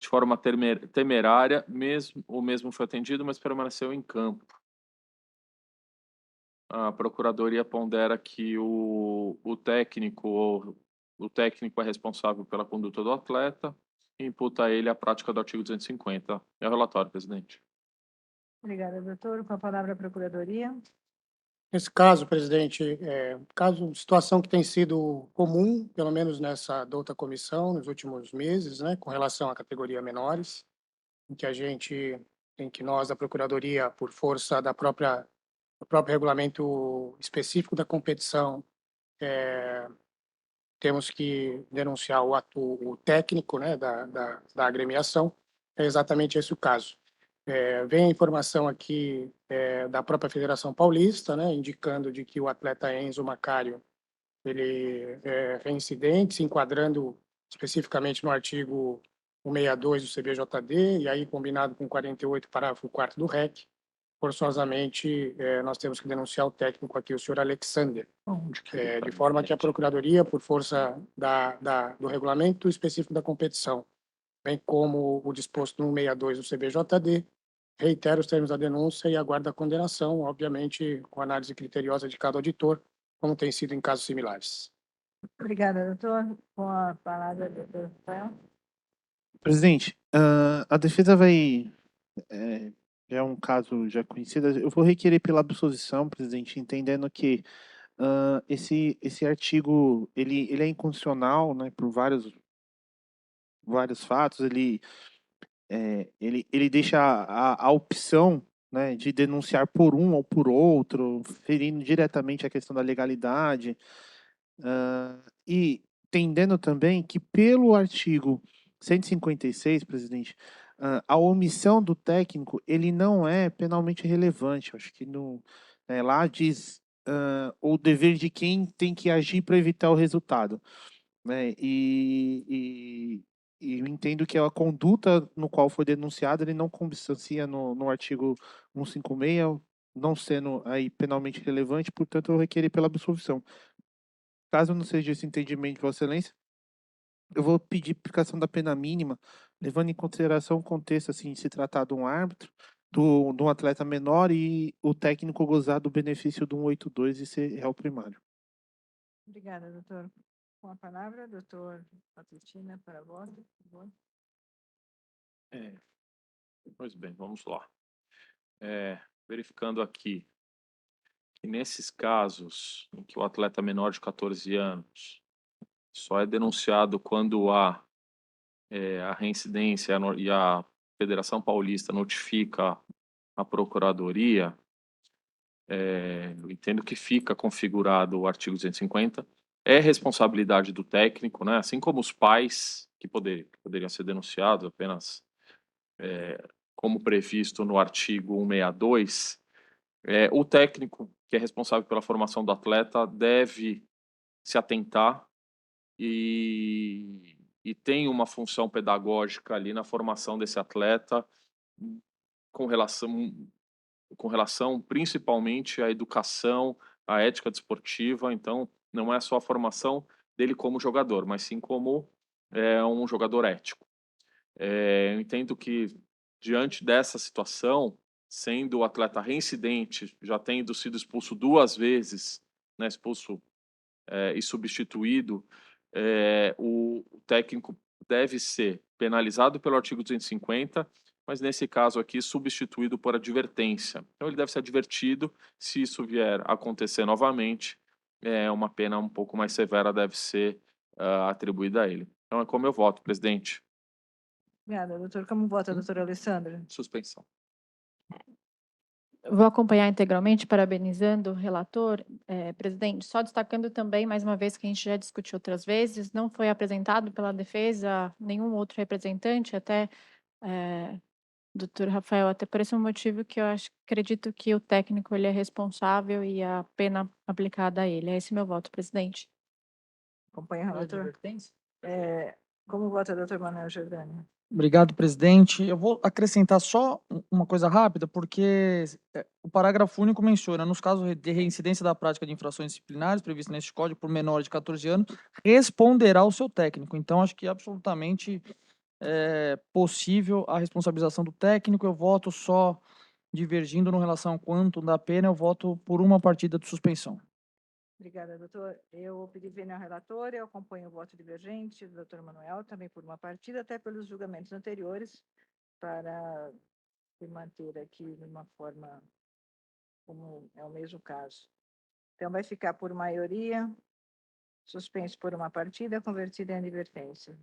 de forma temerária. O mesmo foi atendido, mas permaneceu em campo. A Procuradoria pondera que o técnico é responsável pela conduta do atleta e imputa a ele a prática do artigo 250. É o relatório, presidente. Obrigada, doutor. Com a palavra a Procuradoria. Nesse caso, presidente, situação que tem sido comum, pelo menos nessa douta comissão, nos últimos meses, né, com relação à categoria menores, em que nós, da Procuradoria, por força do próprio regulamento específico da competição, temos que denunciar o técnico, né, da agremiação. É exatamente esse o caso. Vem a informação aqui da própria Federação Paulista, né, indicando de que o atleta Enzo Macário ele é reincidente, se enquadrando especificamente no artigo 162 do CBJD, e aí combinado com 48, parágrafo 4º do REC. Forçosamente, nós temos que denunciar o técnico aqui, o senhor Alexander, de forma que a Procuradoria, por força do regulamento específico da competição, bem como o disposto no 162 do CBJD, reitera os termos da denúncia e aguarda a condenação, obviamente com análise criteriosa de cada auditor, como tem sido em casos similares. Obrigada, doutor. Com a palavra, doutor Rafael. Presidente, a defesa vai... é um caso já conhecido. Eu vou requerer pela absolvição, presidente, entendendo que esse artigo ele é inconstitucional, né, por vários fatos. Ele deixa a opção, né, de denunciar por um ou por outro, ferindo diretamente a questão da legalidade, e entendendo também que pelo artigo 156, presidente, a omissão do técnico ele não é penalmente relevante. Eu acho que lá diz o dever de quem tem que agir para evitar o resultado, né? E eu entendo que a conduta no qual foi denunciado ele não consubstancia no artigo 156, não sendo aí penalmente relevante, portanto eu requeri pela absolvição. Caso não seja esse entendimento de Vossa Excelência, eu vou pedir aplicação da pena mínima, levando em consideração o contexto, assim, de se tratar de um árbitro, de um atleta menor e o técnico gozar do benefício do 182 e ser réu primário. Obrigada, doutor. Com a palavra, doutor Patricina, para voto, por favor. Pois bem, vamos lá. Verificando aqui que nesses casos em que o atleta menor de 14 anos só é denunciado quando há a reincidência e a Federação Paulista notifica a Procuradoria, eu entendo que fica configurado o artigo 250, é responsabilidade do técnico, né? Assim como os pais, que poderiam ser denunciados apenas como previsto no artigo 162, o técnico, que é responsável pela formação do atleta, deve se atentar e tem uma função pedagógica ali na formação desse atleta com relação principalmente à educação, à ética desportiva. Então, não é só a formação dele como jogador, mas sim como um jogador ético. Eu entendo que, diante dessa situação, sendo o atleta reincidente, já tendo sido expulso 2 vezes, né, expulso e substituído, o técnico deve ser penalizado pelo artigo 250 mas nesse caso aqui substituído por advertência. Então ele deve ser advertido, se isso vier a acontecer novamente, uma pena um pouco mais severa deve ser atribuída a ele. Então é como eu voto, presidente. Obrigada, doutor. Como vota a doutora Alessandra? Suspensão. Vou acompanhar integralmente, parabenizando o relator. Presidente, só destacando também, mais uma vez, que a gente já discutiu outras vezes, não foi apresentado pela defesa nenhum outro representante, até, doutor Rafael, até por esse motivo que eu acredito que o técnico ele é responsável e a pena aplicada a ele. É esse meu voto, presidente. Acompanha o relator? Como vota o doutor Manuel Giordani? Obrigado, presidente. Eu vou acrescentar só uma coisa rápida, porque o parágrafo único menciona, nos casos de reincidência da prática de infrações disciplinares previstas neste código por menores de 14 anos, responderá o seu técnico. Então, acho que é absolutamente possível a responsabilização do técnico. Eu voto só divergindo no relação ao quanto da pena, eu voto por uma partida de suspensão. Obrigada, doutor. Eu pedi vênia ao relator, eu acompanho o voto divergente do doutor Manuel, também por uma partida, até pelos julgamentos anteriores, para se manter aqui de uma forma como é o mesmo caso. Então, vai ficar por maioria, suspenso por uma partida, convertido em advertência.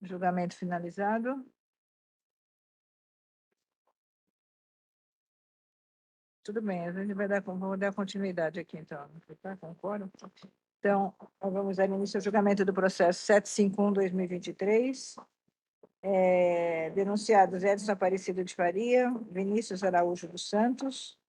Julgamento finalizado. Tudo bem, a gente vai vamos dar continuidade aqui, então. Tá? Concordo? Então, vamos dar início ao julgamento do processo 751/2023. Denunciados Edson Aparecido de Faria, Vinícius Araújo dos Santos,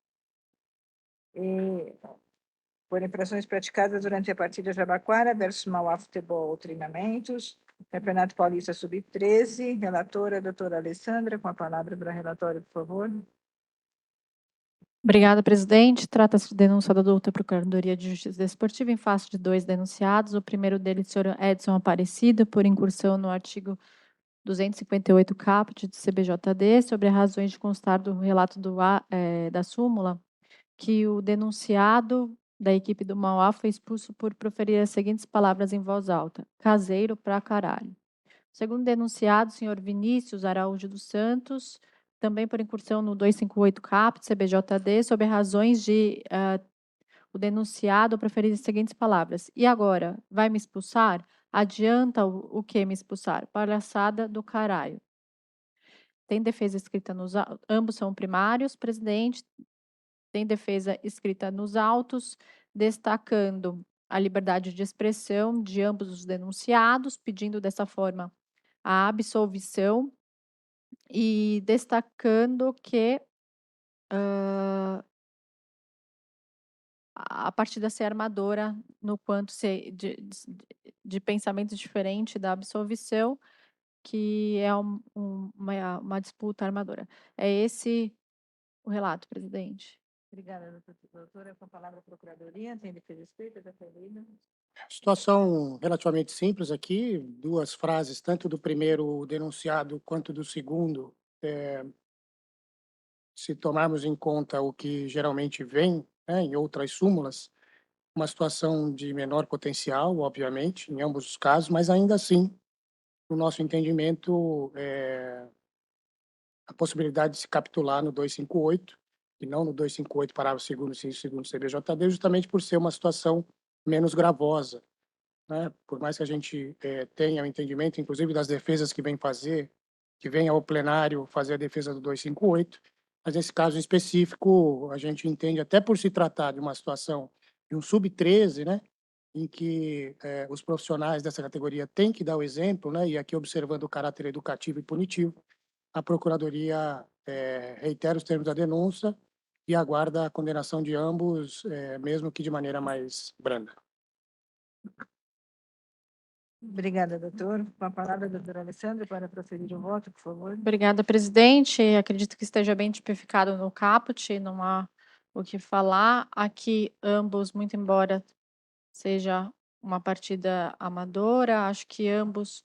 por infrações praticadas durante a partida Jabaquara versus Mauá Futebol Treinamentos, Campeonato Paulista Sub-13, relatora a doutora Alessandra, com a palavra para a relatória, por favor. Obrigada, presidente. Trata-se de denúncia da doutora Procuradoria de Justiça Desportiva em face de 2 denunciados. O primeiro deles, o senhor Edson Aparecido, por incursão no artigo 258 caput do CBJD, sobre as razões de constar do relato da súmula, que o denunciado da equipe do Mauá foi expulso por proferir as seguintes palavras em voz alta: caseiro pra caralho. Segundo denunciado, o senhor Vinícius Araújo dos Santos, também por incursão no 258 caput CBJD, sob razões de o denunciado proferir as seguintes palavras: e agora, vai me expulsar? Adianta o que me expulsar? Palhaçada do caralho. Tem defesa escrita nos ambos são primários, presidente. Tem defesa escrita nos autos, destacando a liberdade de expressão de ambos os denunciados, pedindo dessa forma a absolvição e destacando que a partida ser armadora no quanto ser de pensamento diferente da absolvição, que é uma disputa armadora. É esse o relato, presidente. Obrigada, doutora. Com a palavra a Procuradoria, tem defesa escrita, da Felina. Situação relativamente simples aqui, 2 frases, tanto do primeiro denunciado quanto do segundo. Se tomarmos em conta o que geralmente vem, né, em outras súmulas, uma situação de menor potencial, obviamente, em ambos os casos, mas ainda assim, no nosso entendimento, a possibilidade de se capitular no 258 e não no 258, parágrafo 2º, inciso 2º CBJD, justamente por ser uma situação menos gravosa, né? Por mais que a gente tenha o entendimento, inclusive das defesas que vem ao plenário fazer a defesa do 258, mas nesse caso específico, a gente entende, até por se tratar de uma situação de um sub-13, né, em que os profissionais dessa categoria têm que dar o exemplo, né, e aqui observando o caráter educativo e punitivo, a Procuradoria reitera os termos da denúncia e aguarda a condenação de ambos, mesmo que de maneira mais branda. Obrigada, doutor. Com a palavra, a doutora Alessandra, para proferir o voto, por favor. Obrigada, presidente. Acredito que esteja bem tipificado no caput, não há o que falar. Aqui, ambos, muito embora seja uma partida amadora, acho que ambos,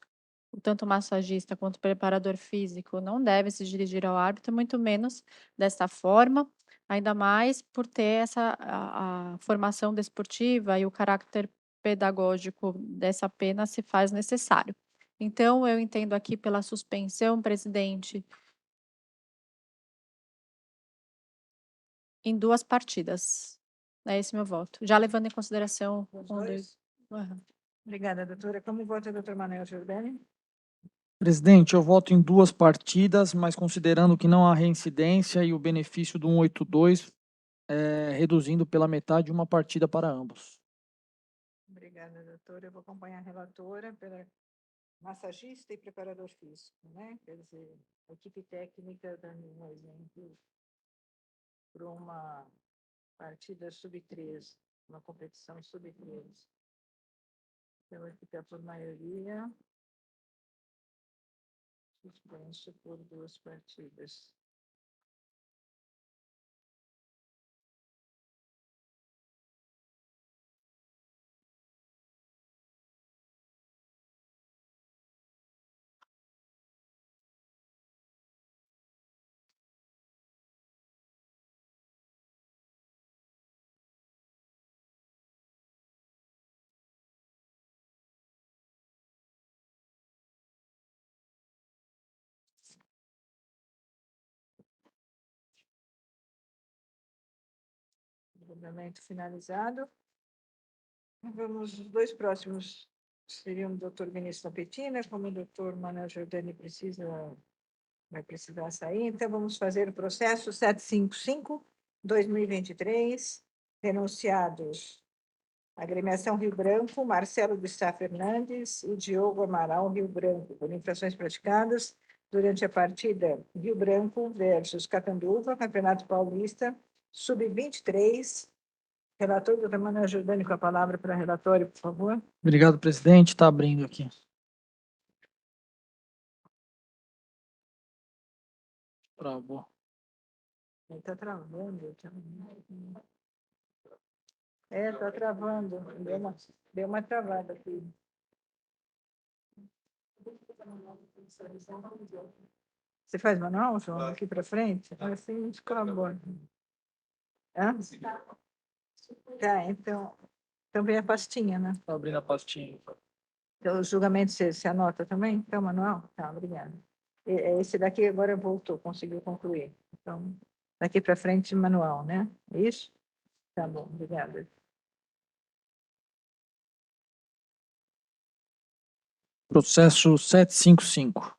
tanto o massagista quanto o preparador físico, não deve se dirigir ao árbitro, muito menos desta forma, ainda mais por ter a formação desportiva e o caráter pedagógico dessa pena se faz necessário. Então, eu entendo aqui pela suspensão, presidente, em 2 partidas. É esse meu voto, já levando em consideração Os 1, 2. dois? Aham. Obrigada, doutora. Como vota o doutor Manuel Giordani? Presidente, eu voto em 2 partidas, mas considerando que não há reincidência e o benefício do 182, reduzindo pela metade uma partida para ambos. Obrigada, doutora. Eu vou acompanhar a relatora pela massagista e preparador físico, né? Quer dizer, a equipe técnica dando um exemplo para uma partida sub-13, uma competição sub-13. Então, vai ficar por maioria, suspenso por 2 partidas. Julgamento finalizado. Vamos, os 2 próximos seriam o doutor Vinícius Petina, como o doutor Manuel Giordani vai precisar sair, então vamos fazer o processo 755/2023, denunciados Agremiação Rio Branco, Marcelo de Sá Fernandes e Diogo Amaral Rio Branco, por infrações praticadas durante a partida Rio Branco versus Catanduva, Campeonato Paulista, Sub-23. Relator, doutor Manuel Giordani, com a palavra para relatório, por favor. Obrigado, presidente. Está abrindo aqui. Travou. Ele está travando. Está travando. Deu uma travada aqui. Você faz manual, João? Aqui para frente? Assim fica bom. Hã? Tá, então vem a pastinha, né? Está abrindo a pastinha. Então, o julgamento você anota também? Então, manual? Tá, obrigada. Esse daqui agora voltou, conseguiu concluir. Então, daqui para frente, manual, né? É isso? Tá bom, obrigada. Processo 755.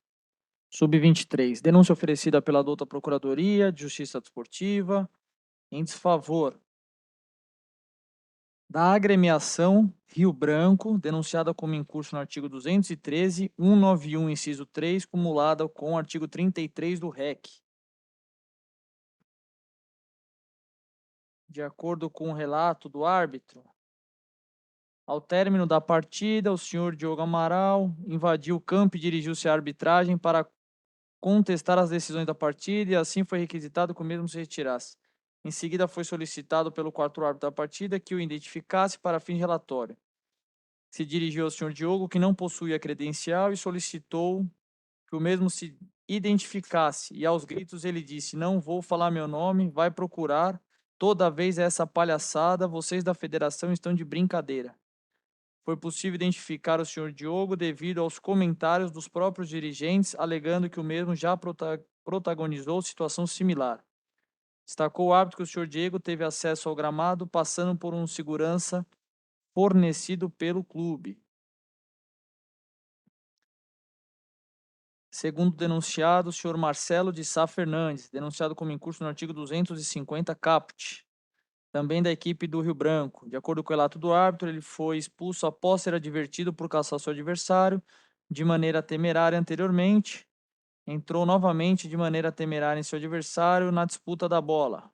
Sub-23. Denúncia oferecida pela douta Procuradoria de Justiça Desportiva em desfavor da agremiação Rio Branco, denunciada como incurso no artigo 213, 191, inciso 3, cumulada com o artigo 33 do REC. De acordo com o relato do árbitro, ao término da partida, o senhor Diogo Amaral invadiu o campo e dirigiu-se à arbitragem para contestar as decisões da partida e assim foi requisitado que o mesmo se retirasse. Em seguida, foi solicitado pelo quarto árbitro da partida que o identificasse para fim de relatório. Se dirigiu ao senhor Diogo, que não possuía credencial, e solicitou que o mesmo se identificasse. E aos gritos ele disse: "Não vou falar meu nome, vai procurar. Toda vez essa palhaçada, vocês da federação estão de brincadeira." Foi possível identificar o senhor Diogo devido aos comentários dos próprios dirigentes, alegando que o mesmo já protagonizou situação similar. Destacou o árbitro que o senhor Diego teve acesso ao gramado, passando por um segurança fornecido pelo clube. Segundo o denunciado, o senhor Marcelo de Sá Fernandes, denunciado como incurso no artigo 250 caput, também da equipe do Rio Branco. De acordo com o relato do árbitro, ele foi expulso após ser advertido por caçar seu adversário de maneira temerária anteriormente. Entrou novamente de maneira temerária em seu adversário na disputa da bola.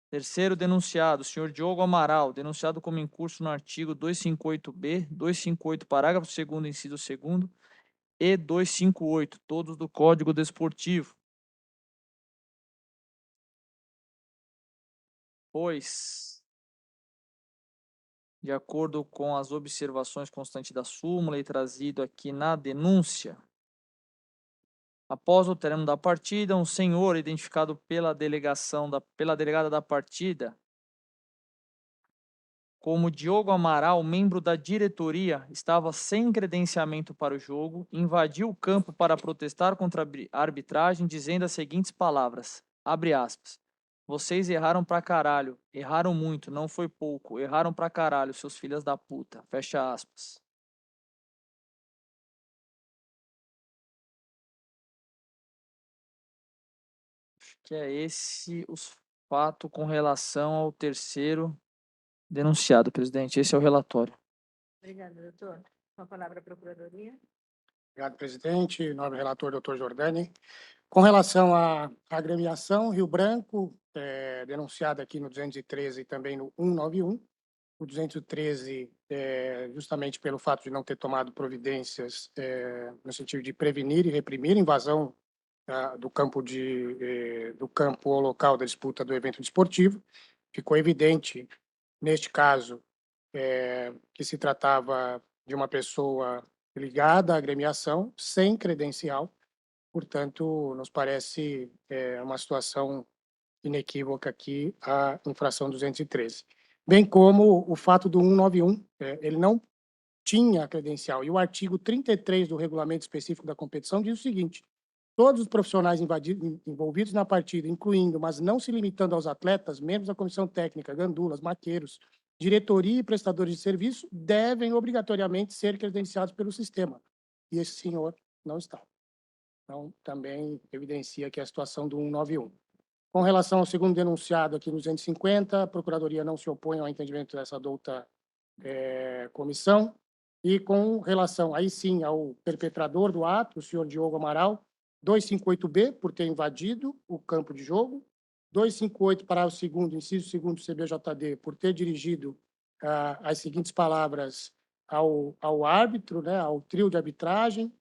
Terceiro denunciado, o senhor Diogo Amaral, denunciado como incurso no artigo 258-B, 258, parágrafo 2º, inciso 2º, e 258, todos do Código Desportivo. Pois, de acordo com as observações constantes da súmula e trazido aqui na denúncia, após o término da partida, um senhor identificado pela delegada da partida como Diogo Amaral, membro da diretoria, estava sem credenciamento para o jogo, invadiu o campo para protestar contra a arbitragem, dizendo as seguintes palavras, abre aspas, vocês erraram pra caralho, erraram muito, não foi pouco, erraram pra caralho, seus filhos da puta, fecha aspas. Acho que é esse o fato com relação ao terceiro denunciado, presidente. Esse é o relatório. Obrigada, doutor. Com a palavra a Procuradoria. Obrigado, presidente. Nobre relator, doutor Jordani. Com relação à agremiação Rio Branco, denunciada aqui no 213 e também no 191, o 213, justamente pelo fato de não ter tomado providências no sentido de prevenir e reprimir a invasão do campo ao local da disputa do evento desportivo. Ficou evidente, neste caso, que se tratava de uma pessoa ligada à agremiação, sem credencial, portanto, nos parece uma situação inequívoca aqui a infração 213. Bem como o fato do 191, ele não tinha credencial, e o artigo 33 do regulamento específico da competição diz o seguinte, todos os profissionais envolvidos na partida, incluindo, mas não se limitando aos atletas, membros da comissão técnica, gandulas, maqueiros, diretoria e prestadores de serviço, devem obrigatoriamente ser credenciados pelo sistema. E esse senhor não está. Então, também evidencia aqui a situação do 191. Com relação ao segundo denunciado aqui no 250, a Procuradoria não se opõe ao entendimento dessa douta comissão. E com relação, aí sim, ao perpetrador do ato, o senhor Diogo Amaral, 258B, por ter invadido o campo de jogo, 258, parágrafo 2º, inciso 2º CBJD, por ter dirigido as seguintes palavras ao árbitro, né, ao trio de arbitragem,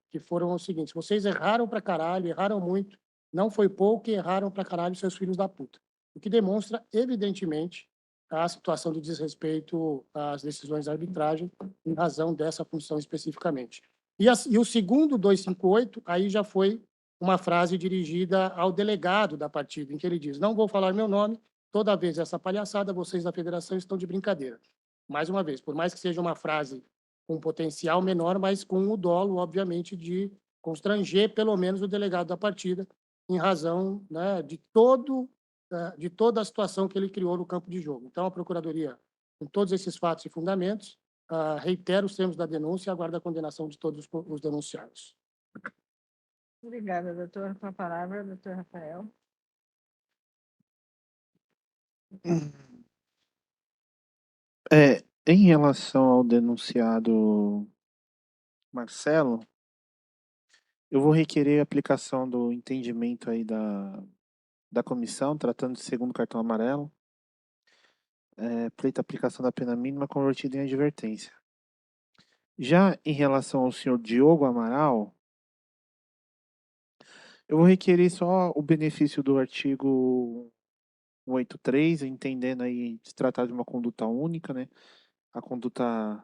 que foram os seguintes, vocês erraram pra caralho, erraram muito, não foi pouco e erraram pra caralho seus filhos da puta. O que demonstra, evidentemente, a situação de desrespeito às decisões da arbitragem em razão dessa função especificamente. E o segundo 258, aí já foi uma frase dirigida ao delegado da partida, em que ele diz, não vou falar meu nome, toda vez essa palhaçada, vocês da federação estão de brincadeira. Mais uma vez, por mais que seja uma frase com potencial menor, mas com o dolo, obviamente, de constranger pelo menos o delegado da partida, em razão, né, de toda a situação que ele criou no campo de jogo. Então, a Procuradoria, com todos esses fatos e fundamentos, reitera os termos da denúncia e aguarda a condenação de todos os denunciados. Obrigada, doutor. Com a palavra, doutor Rafael. Em relação ao denunciado Marcelo, eu vou requerer a aplicação do entendimento aí da comissão, tratando de segundo cartão amarelo, pleito aplicação da pena mínima convertida em advertência. Já em relação ao senhor Diogo Amaral, eu vou requerer só o benefício do artigo 183, entendendo aí se tratar de uma conduta única, né? A conduta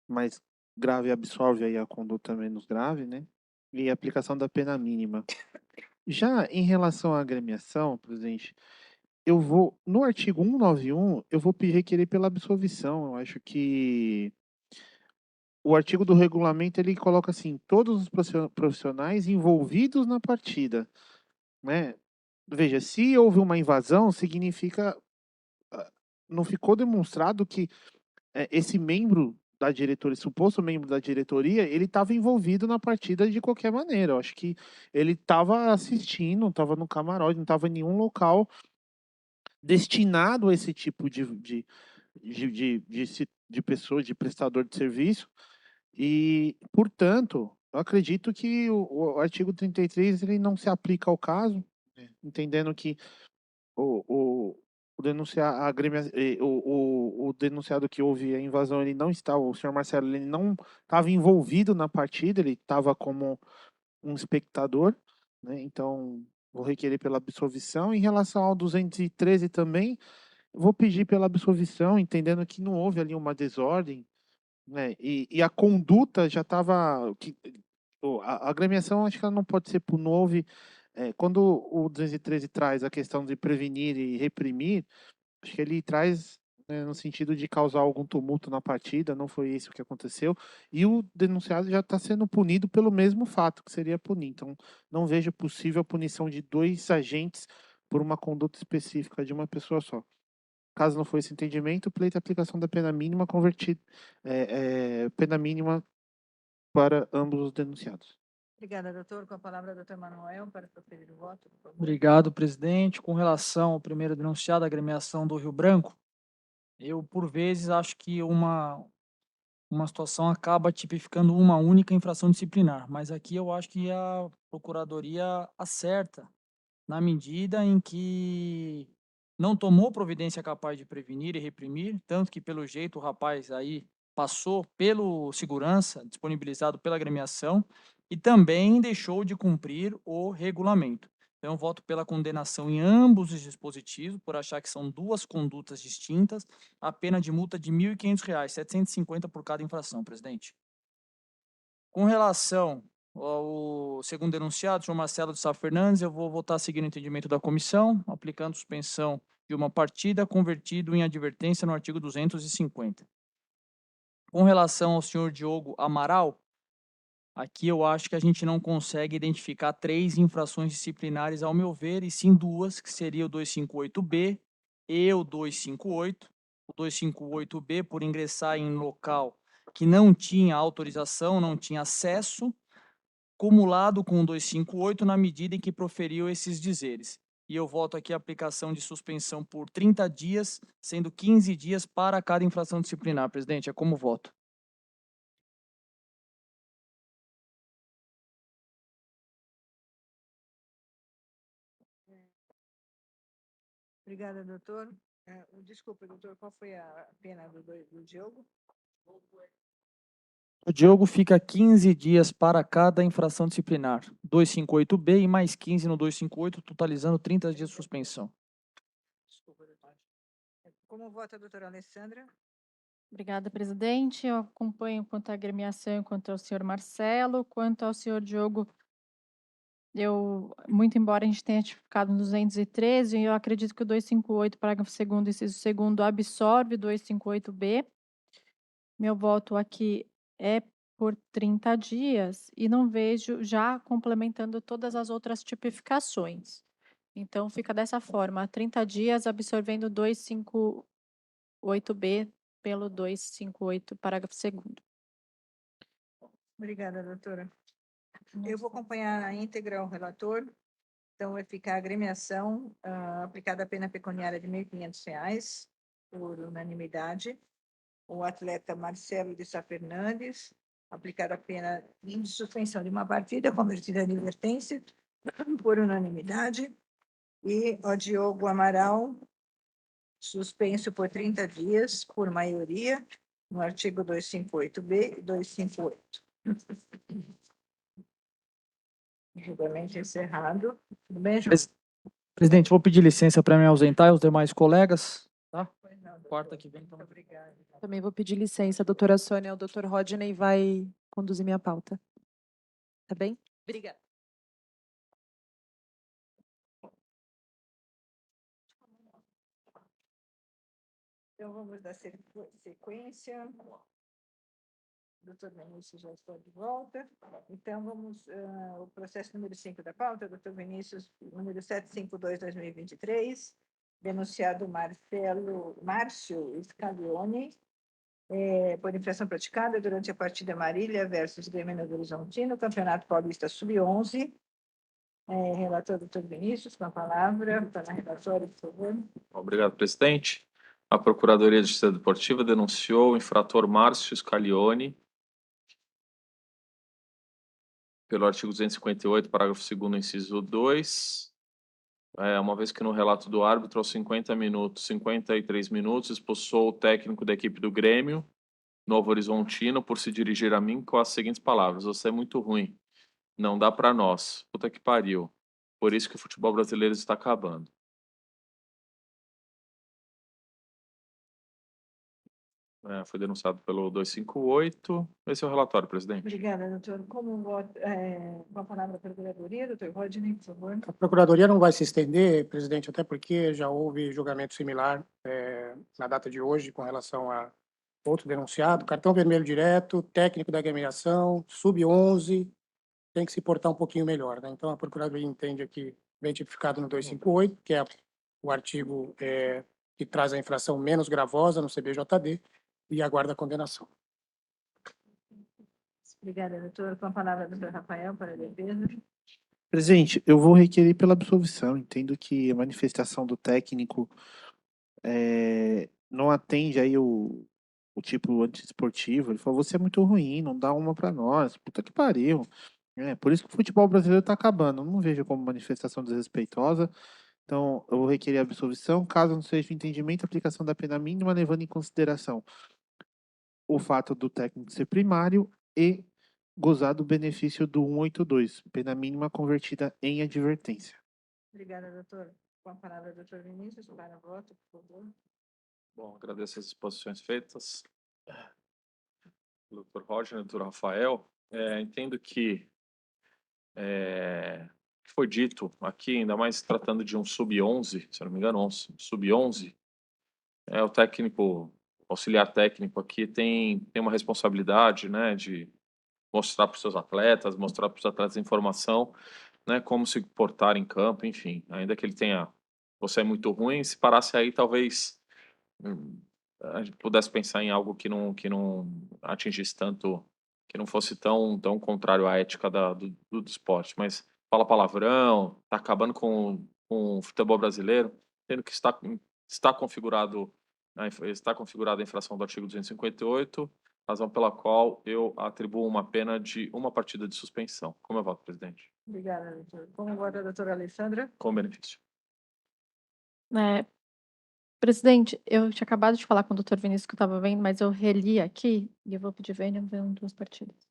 mais grave absorve aí a conduta menos grave, né? E a aplicação da pena mínima. Já em relação à agremiação, presidente, eu vou, no artigo 191, eu vou requerer pela absolvição. Eu acho que o artigo do regulamento, ele coloca assim, todos os profissionais envolvidos na partida, né? Veja, se houve uma invasão, significa, não ficou demonstrado que esse membro da diretoria, suposto membro da diretoria, ele estava envolvido na partida de qualquer maneira. Eu acho que ele estava assistindo, estava no camarote, não estava em nenhum local destinado a esse tipo de pessoa, de prestador de serviço. E, portanto, eu acredito que o artigo 33 ele não se aplica ao caso, entendendo que o denunciado que houve a invasão, ele não está, o senhor Marcelo, ele não estava envolvido na partida, ele estava como um espectador, né? Então, vou requerer pela absolvição. Em relação ao 213 também, vou pedir pela absolvição, entendendo que não houve ali uma desordem, né? E a conduta já estava. A agremiação, acho que ela não pode ser por não houve. Quando o 213 traz a questão de prevenir e reprimir, acho que ele traz, né, no sentido de causar algum tumulto na partida, não foi isso que aconteceu. E o denunciado já está sendo punido pelo mesmo fato que seria punir. Então, não vejo possível a punição de 2 agentes por uma conduta específica de uma pessoa só. Caso não for esse entendimento, pleito a aplicação da pena mínima convertida, pena mínima para ambos os denunciados. Obrigada, doutor. Com a palavra, doutor Manuel, para proferir o voto, por favor. Obrigado, presidente. Com relação ao primeiro denunciado, a agremiação do Rio Branco, eu, por vezes, acho que uma situação acaba tipificando uma única infração disciplinar, mas aqui eu acho que a Procuradoria acerta na medida em que não tomou providência capaz de prevenir e reprimir, tanto que, pelo jeito, o rapaz aí passou pelo segurança, disponibilizado pela agremiação, e também deixou de cumprir o regulamento. Então, eu voto pela condenação em ambos os dispositivos, por achar que são 2 condutas distintas, a pena de multa de R$ 1.500, 750 por cada infração, presidente. Com relação ao segundo denunciado, o senhor Marcelo de Sá Fernandes, eu vou votar seguindo o entendimento da comissão, aplicando suspensão de uma partida, convertido em advertência no artigo 250. Com relação ao senhor Diogo Amaral, aqui eu acho que a gente não consegue identificar 3 infrações disciplinares, ao meu ver, e sim 2, que seria o 258B e o 258. O 258B, por ingressar em local que não tinha autorização, não tinha acesso, cumulado com o 258 na medida em que proferiu esses dizeres. E eu voto aqui a aplicação de suspensão por 30 dias, sendo 15 dias para cada infração disciplinar. Presidente, é como voto. Obrigada, doutor. Desculpa, doutor, qual foi a pena do Diogo? O Diogo fica 15 dias para cada infração disciplinar. 258B e mais 15 no 258, totalizando 30 dias de suspensão. Desculpa, doutor. Como vota a doutora Alessandra? Obrigada, presidente. Eu acompanho quanto à agremiação, quanto ao senhor Marcelo, quanto ao senhor Diogo. Muito embora a gente tenha tipificado no 213, eu acredito que o 258, parágrafo 2º, inciso 2º, absorve o 258B. Meu voto aqui é por 30 dias e não vejo já complementando todas as outras tipificações. Então, fica dessa forma, 30 dias absorvendo o 258B pelo 258, parágrafo 2º. Obrigada, doutora. Eu vou acompanhar na íntegra o relator. Então, vai ficar a agremiação, aplicada a pena pecuniária de R$ 1.500, por unanimidade. O atleta Marcelo de Sá Fernandes, aplicada a pena de suspensão de uma partida, convertida em advertência, por unanimidade. E o Diogo Amaral, suspenso por 30 dias, por maioria, no artigo 258B e 258. Julgamento encerrado. Tudo bem, João? Presidente, vou pedir licença para me ausentar e os demais colegas. Tá? Pois não, doutor. Quarta que vem, então. Muito obrigada. Também vou pedir licença, doutora Sônia, o doutor Rodney vai conduzir minha pauta. Tá bem? Obrigada. Então, vamos dar sequência. O doutor Vinícius já está de volta. Então, vamos o processo número 5 da pauta, doutor Vinícius, número 752/2023, denunciado Márcio Scalione, por infração praticada durante a partida Marília versus Grêmio Novo Horizontino, Campeonato Paulista Sub-11. Relator, doutor Vinícius, com a palavra, está na relatória, por favor. Obrigado, presidente. A Procuradoria de Justiça Desportiva denunciou o infrator Márcio Scalione pelo artigo 258, parágrafo 2º, inciso 2, uma vez que no relato do árbitro, aos 53 minutos, expulsou o técnico da equipe do Grêmio, Novo Horizontino, por se dirigir a mim com as seguintes palavras: você é muito ruim, não dá pra nós, puta que pariu. Por isso que o futebol brasileiro está acabando. Foi denunciado pelo 258. Esse é o relatório, presidente. Obrigada, doutor. Com a palavra a Procuradoria, doutor Rodney, por favor. A Procuradoria não vai se estender, presidente, até porque já houve julgamento similar na data de hoje com relação a outro denunciado, cartão vermelho direto, técnico da agremiação, sub-11, tem que se portar um pouquinho melhor, né? Então, a Procuradoria entende aqui, bem tipificado no 258, que é o artigo que traz a infração menos gravosa no CBJD, e aguarda a condenação. Obrigada, doutor. Com a palavra, doutor Rafael, para a defesa. Presidente, eu vou requerer pela absolvição. Entendo que a manifestação do técnico não atende aí o tipo antiesportivo. Ele falou, você é muito ruim, não dá uma pra nós. Puta que pariu. Por isso que o futebol brasileiro tá acabando. Eu não vejo como manifestação desrespeitosa. Então, eu vou requerer a absolvição, caso não seja o entendimento, a aplicação da pena mínima, levando em consideração o fato do técnico ser primário e gozar do benefício do 182, pena mínima convertida em advertência. Obrigada, doutor. Com a palavra, doutor Vinícius, para voto, por favor. Bom, agradeço as exposições feitas pelo Dr. Roger e Dr. Rafael. Entendo que foi dito aqui, ainda mais tratando de um sub-11, se eu não me engano, sub-11, o técnico, auxiliar técnico aqui tem uma responsabilidade, né, de mostrar para os seus atletas, mostrar para os atletas informação, né, como se portar em campo, enfim, ainda que ele tenha, você é muito ruim, se parasse aí, talvez a gente pudesse pensar em algo que não atingisse tanto, que não fosse tão contrário à ética do esporte, mas fala palavrão, tá acabando com o futebol brasileiro, tendo que está configurado a infração do artigo 258, razão pela qual eu atribuo uma pena de uma partida de suspensão. Como eu voto, presidente? Obrigada, doutor. Como vota a doutora Alessandra? Com benefício. Presidente, eu tinha acabado de falar com o doutor Vinícius que eu estava vendo, mas eu reli aqui e eu vou pedir vênia vendo 2 partidas.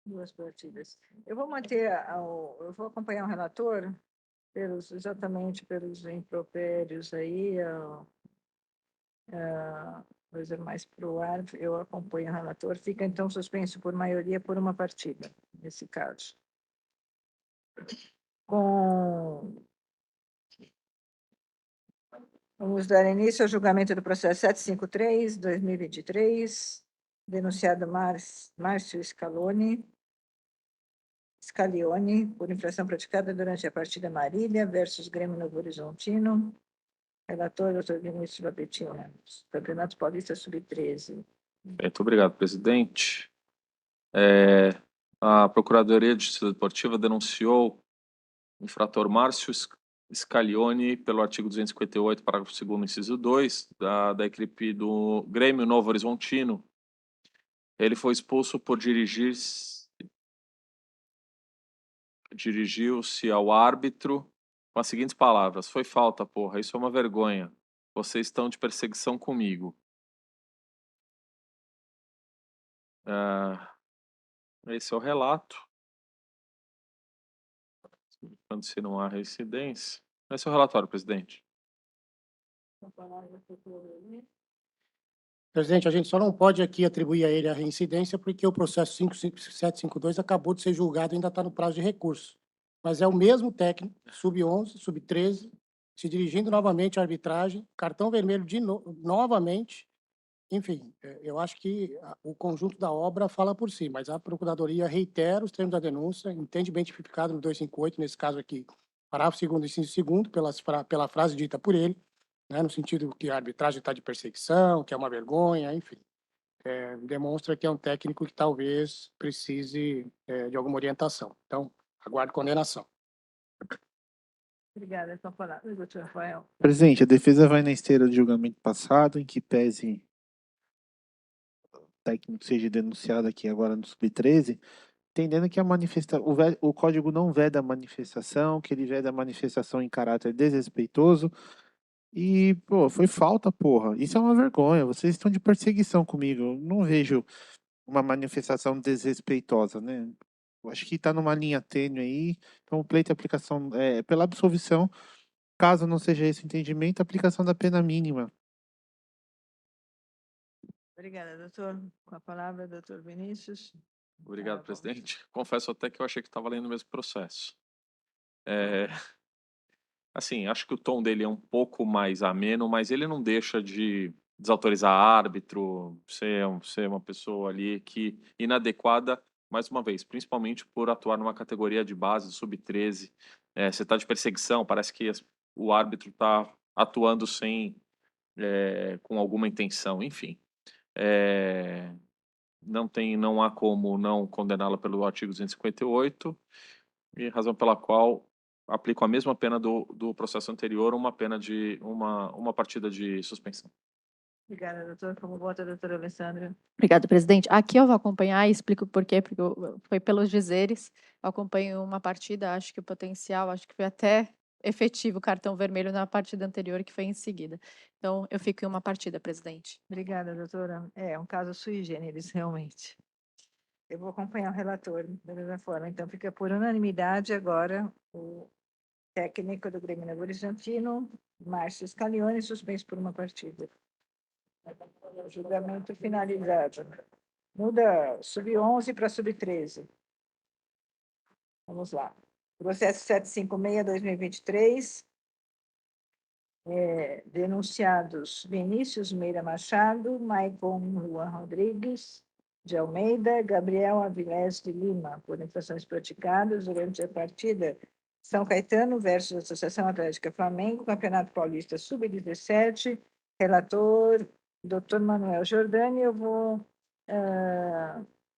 Duas partidas. Eu vou manter, eu vou acompanhar o relator exatamente pelos impropérios aí, coisa mais para o ar, eu acompanho o relator. Fica então suspenso por maioria por uma partida, nesse caso. Vamos dar início ao julgamento do processo 753/2023, denunciado Márcio Scalione, por infração praticada durante a partida Marília versus Grêmio Novo Horizontino. Relator, doutor Vinícius Lapetinho, Campeonato Paulista Sub-13. Muito obrigado, presidente. A Procuradoria de Justiça Desportiva denunciou o infrator Márcio Scalione pelo artigo 258, parágrafo 2º, inciso 2, da equipe do Grêmio Novo Horizontino. Ele foi expulso por dirigiu-se ao árbitro com as seguintes palavras: foi falta, porra, isso é uma vergonha. Vocês estão de perseguição comigo. Esse é o relato. Quando se não há reincidência. Esse é o relatório, presidente. Presidente, a gente só não pode aqui atribuir a ele a reincidência porque o processo 5752 acabou de ser julgado e ainda está no prazo de recurso. Mas é o mesmo técnico, sub-11, sub-13, se dirigindo novamente à arbitragem, cartão vermelho novamente. Enfim, eu acho que o conjunto da obra fala por si, mas a Procuradoria reitera os termos da denúncia, entende bem tipificado no 258, nesse caso aqui, parágrafo 2º e inciso 2º, pela frase dita por ele, né, no sentido que a arbitragem está de perseguição, que é uma vergonha, enfim. Demonstra que é um técnico que talvez precise de alguma orientação. Então, aguardo condenação. Obrigada, com a palavra, doutor Rafael. Presidente, a defesa vai na esteira do julgamento passado, em que pese o técnico seja denunciado aqui agora no Sub-13, entendendo que o código não veda a manifestação, que ele veda a manifestação em caráter desrespeitoso. E, pô, foi falta, porra. Isso é uma vergonha. Vocês estão de perseguição comigo. Eu não vejo uma manifestação desrespeitosa, né? Eu acho que está numa linha tênue aí, então o pleito é aplicação, pela absolvição, caso não seja esse o entendimento, a aplicação da pena mínima. Obrigada, doutor. Com a palavra, doutor Vinícius. Obrigado, bom. presidente. Confesso até que eu achei que estava lendo o mesmo processo. Assim, acho que o tom dele é um pouco mais ameno, mas ele não deixa de desautorizar árbitro, ser uma pessoa ali que inadequada, mais uma vez, principalmente por atuar numa categoria de base, sub-13. Você está de perseguição, parece que o árbitro está atuando com alguma intenção, enfim. Não há como não condená-la pelo artigo 258, e razão pela qual aplico a mesma pena do processo anterior, uma pena de uma partida de suspensão. Obrigada, doutor. Como vota a doutora Alessandra? Obrigada, presidente. Aqui eu vou acompanhar e explico por quê, porque foi pelos dizeres. Eu acompanho uma partida, acho que o potencial, acho que foi até efetivo o cartão vermelho na partida anterior, que foi em seguida. Então, eu fico em uma partida, presidente. Obrigada, doutora. É um caso sui generis, realmente. Eu vou acompanhar o relator da mesma forma. Então, fica por unanimidade agora o técnico do Grêmio Novo Horizontino, Márcio Scalione, suspenso por uma partida. Julgamento finalizado. Muda sub-11 para sub-13. Vamos lá. Processo 756/2023. Denunciados Vinícius Meira Machado, Maicon Juan Rodrigues de Almeida, Gabriel Avilés de Lima, por infrações praticadas durante a partida São Caetano versus Associação Atlética Flamengo, Campeonato Paulista Sub-17, relator Dr. Manuel Jordani. Eu vou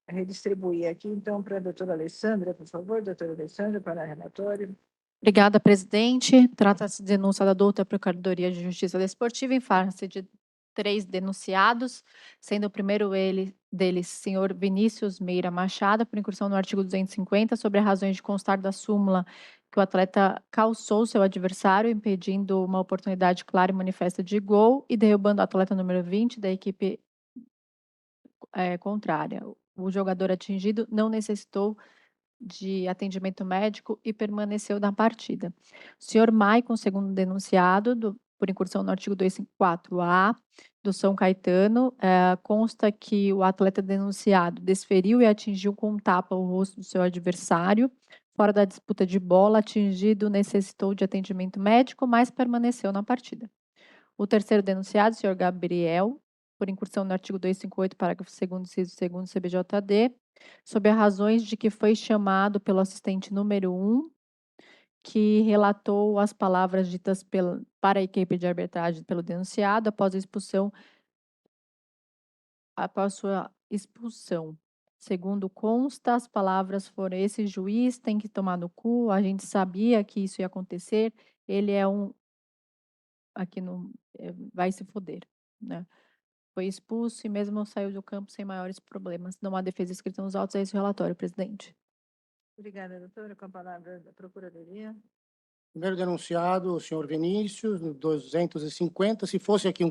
redistribuir aqui, então, para a doutora Alessandra, por favor, doutora Alessandra, para relatório. Obrigada, presidente. Trata-se de denúncia da douta Procuradoria de Justiça Desportiva em face de 3 denunciados, sendo o primeiro deles, senhor Vinícius Meira Machado, por incursão no artigo 250, sobre as razões de constar da súmula que o atleta calçou seu adversário, impedindo uma oportunidade clara e manifesta de gol e derrubando o atleta número 20 da equipe contrária. O jogador atingido não necessitou de atendimento médico e permaneceu na partida. O senhor Maicon, segundo denunciado, por incursão no artigo 254-A do São Caetano, consta que o atleta denunciado desferiu e atingiu com um tapa o rosto do seu adversário, fora da disputa de bola, atingido necessitou de atendimento médico, mas permaneceu na partida. O terceiro denunciado, o senhor Gabriel, por incursão no artigo 258, parágrafo 2º, inciso 2º CBJD, sob as razões de que foi chamado pelo assistente número 1, que relatou as palavras ditas para a equipe de arbitragem pelo denunciado após sua expulsão. Segundo consta, as palavras foram: esse juiz tem que tomar no cu, a gente sabia que isso ia acontecer, ele é aqui não vai se foder, né? Foi expulso e mesmo saiu do campo sem maiores problemas. Não há defesa escrita nos autos, é esse o relatório, presidente. Obrigada, doutora. Com a palavra da Procuradoria. Primeiro denunciado, o senhor Vinícius, no 250. Se fosse aqui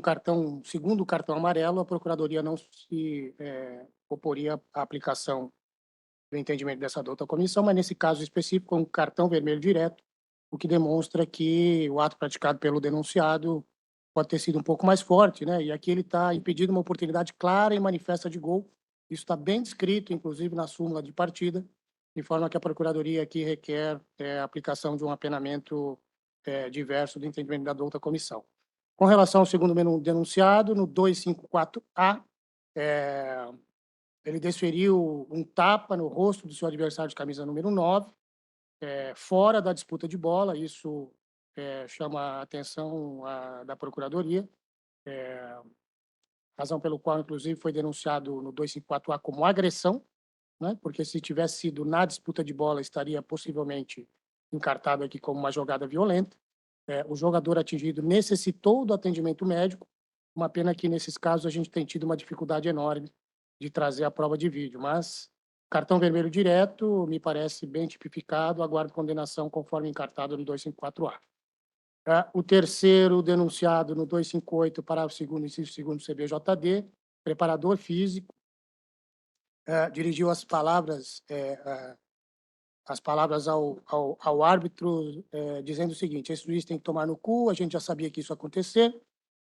segundo cartão amarelo, a Procuradoria não se oporia à aplicação do entendimento dessa douta comissão, mas nesse caso específico, um cartão vermelho direto, o que demonstra que o ato praticado pelo denunciado pode ter sido um pouco mais forte, né? E aqui ele está impedindo uma oportunidade clara e manifesta de gol. Isso está bem descrito, inclusive, na súmula de partida, de forma que a Procuradoria aqui requer a aplicação de um apenamento diverso do entendimento da douta comissão. Com relação ao segundo denunciado, no 254-A, ele desferiu um tapa no rosto do seu adversário de camisa número 9, fora da disputa de bola. Isso chama a atenção da Procuradoria, razão pelo qual, inclusive, foi denunciado no 254-A como agressão, né? Porque se tivesse sido na disputa de bola, estaria possivelmente encartado aqui como uma jogada violenta. O jogador atingido necessitou do atendimento médico, uma pena que, nesses casos, a gente tem tido uma dificuldade enorme de trazer a prova de vídeo, mas cartão vermelho direto me parece bem tipificado, aguardo condenação conforme encartado no 254-A. O terceiro denunciado no 258, parágrafo 2º, inciso 2º CBJD, preparador físico, dirigiu as palavras as palavras ao árbitro, dizendo o seguinte: esse juiz tem que tomar no cu, a gente já sabia que isso ia acontecer,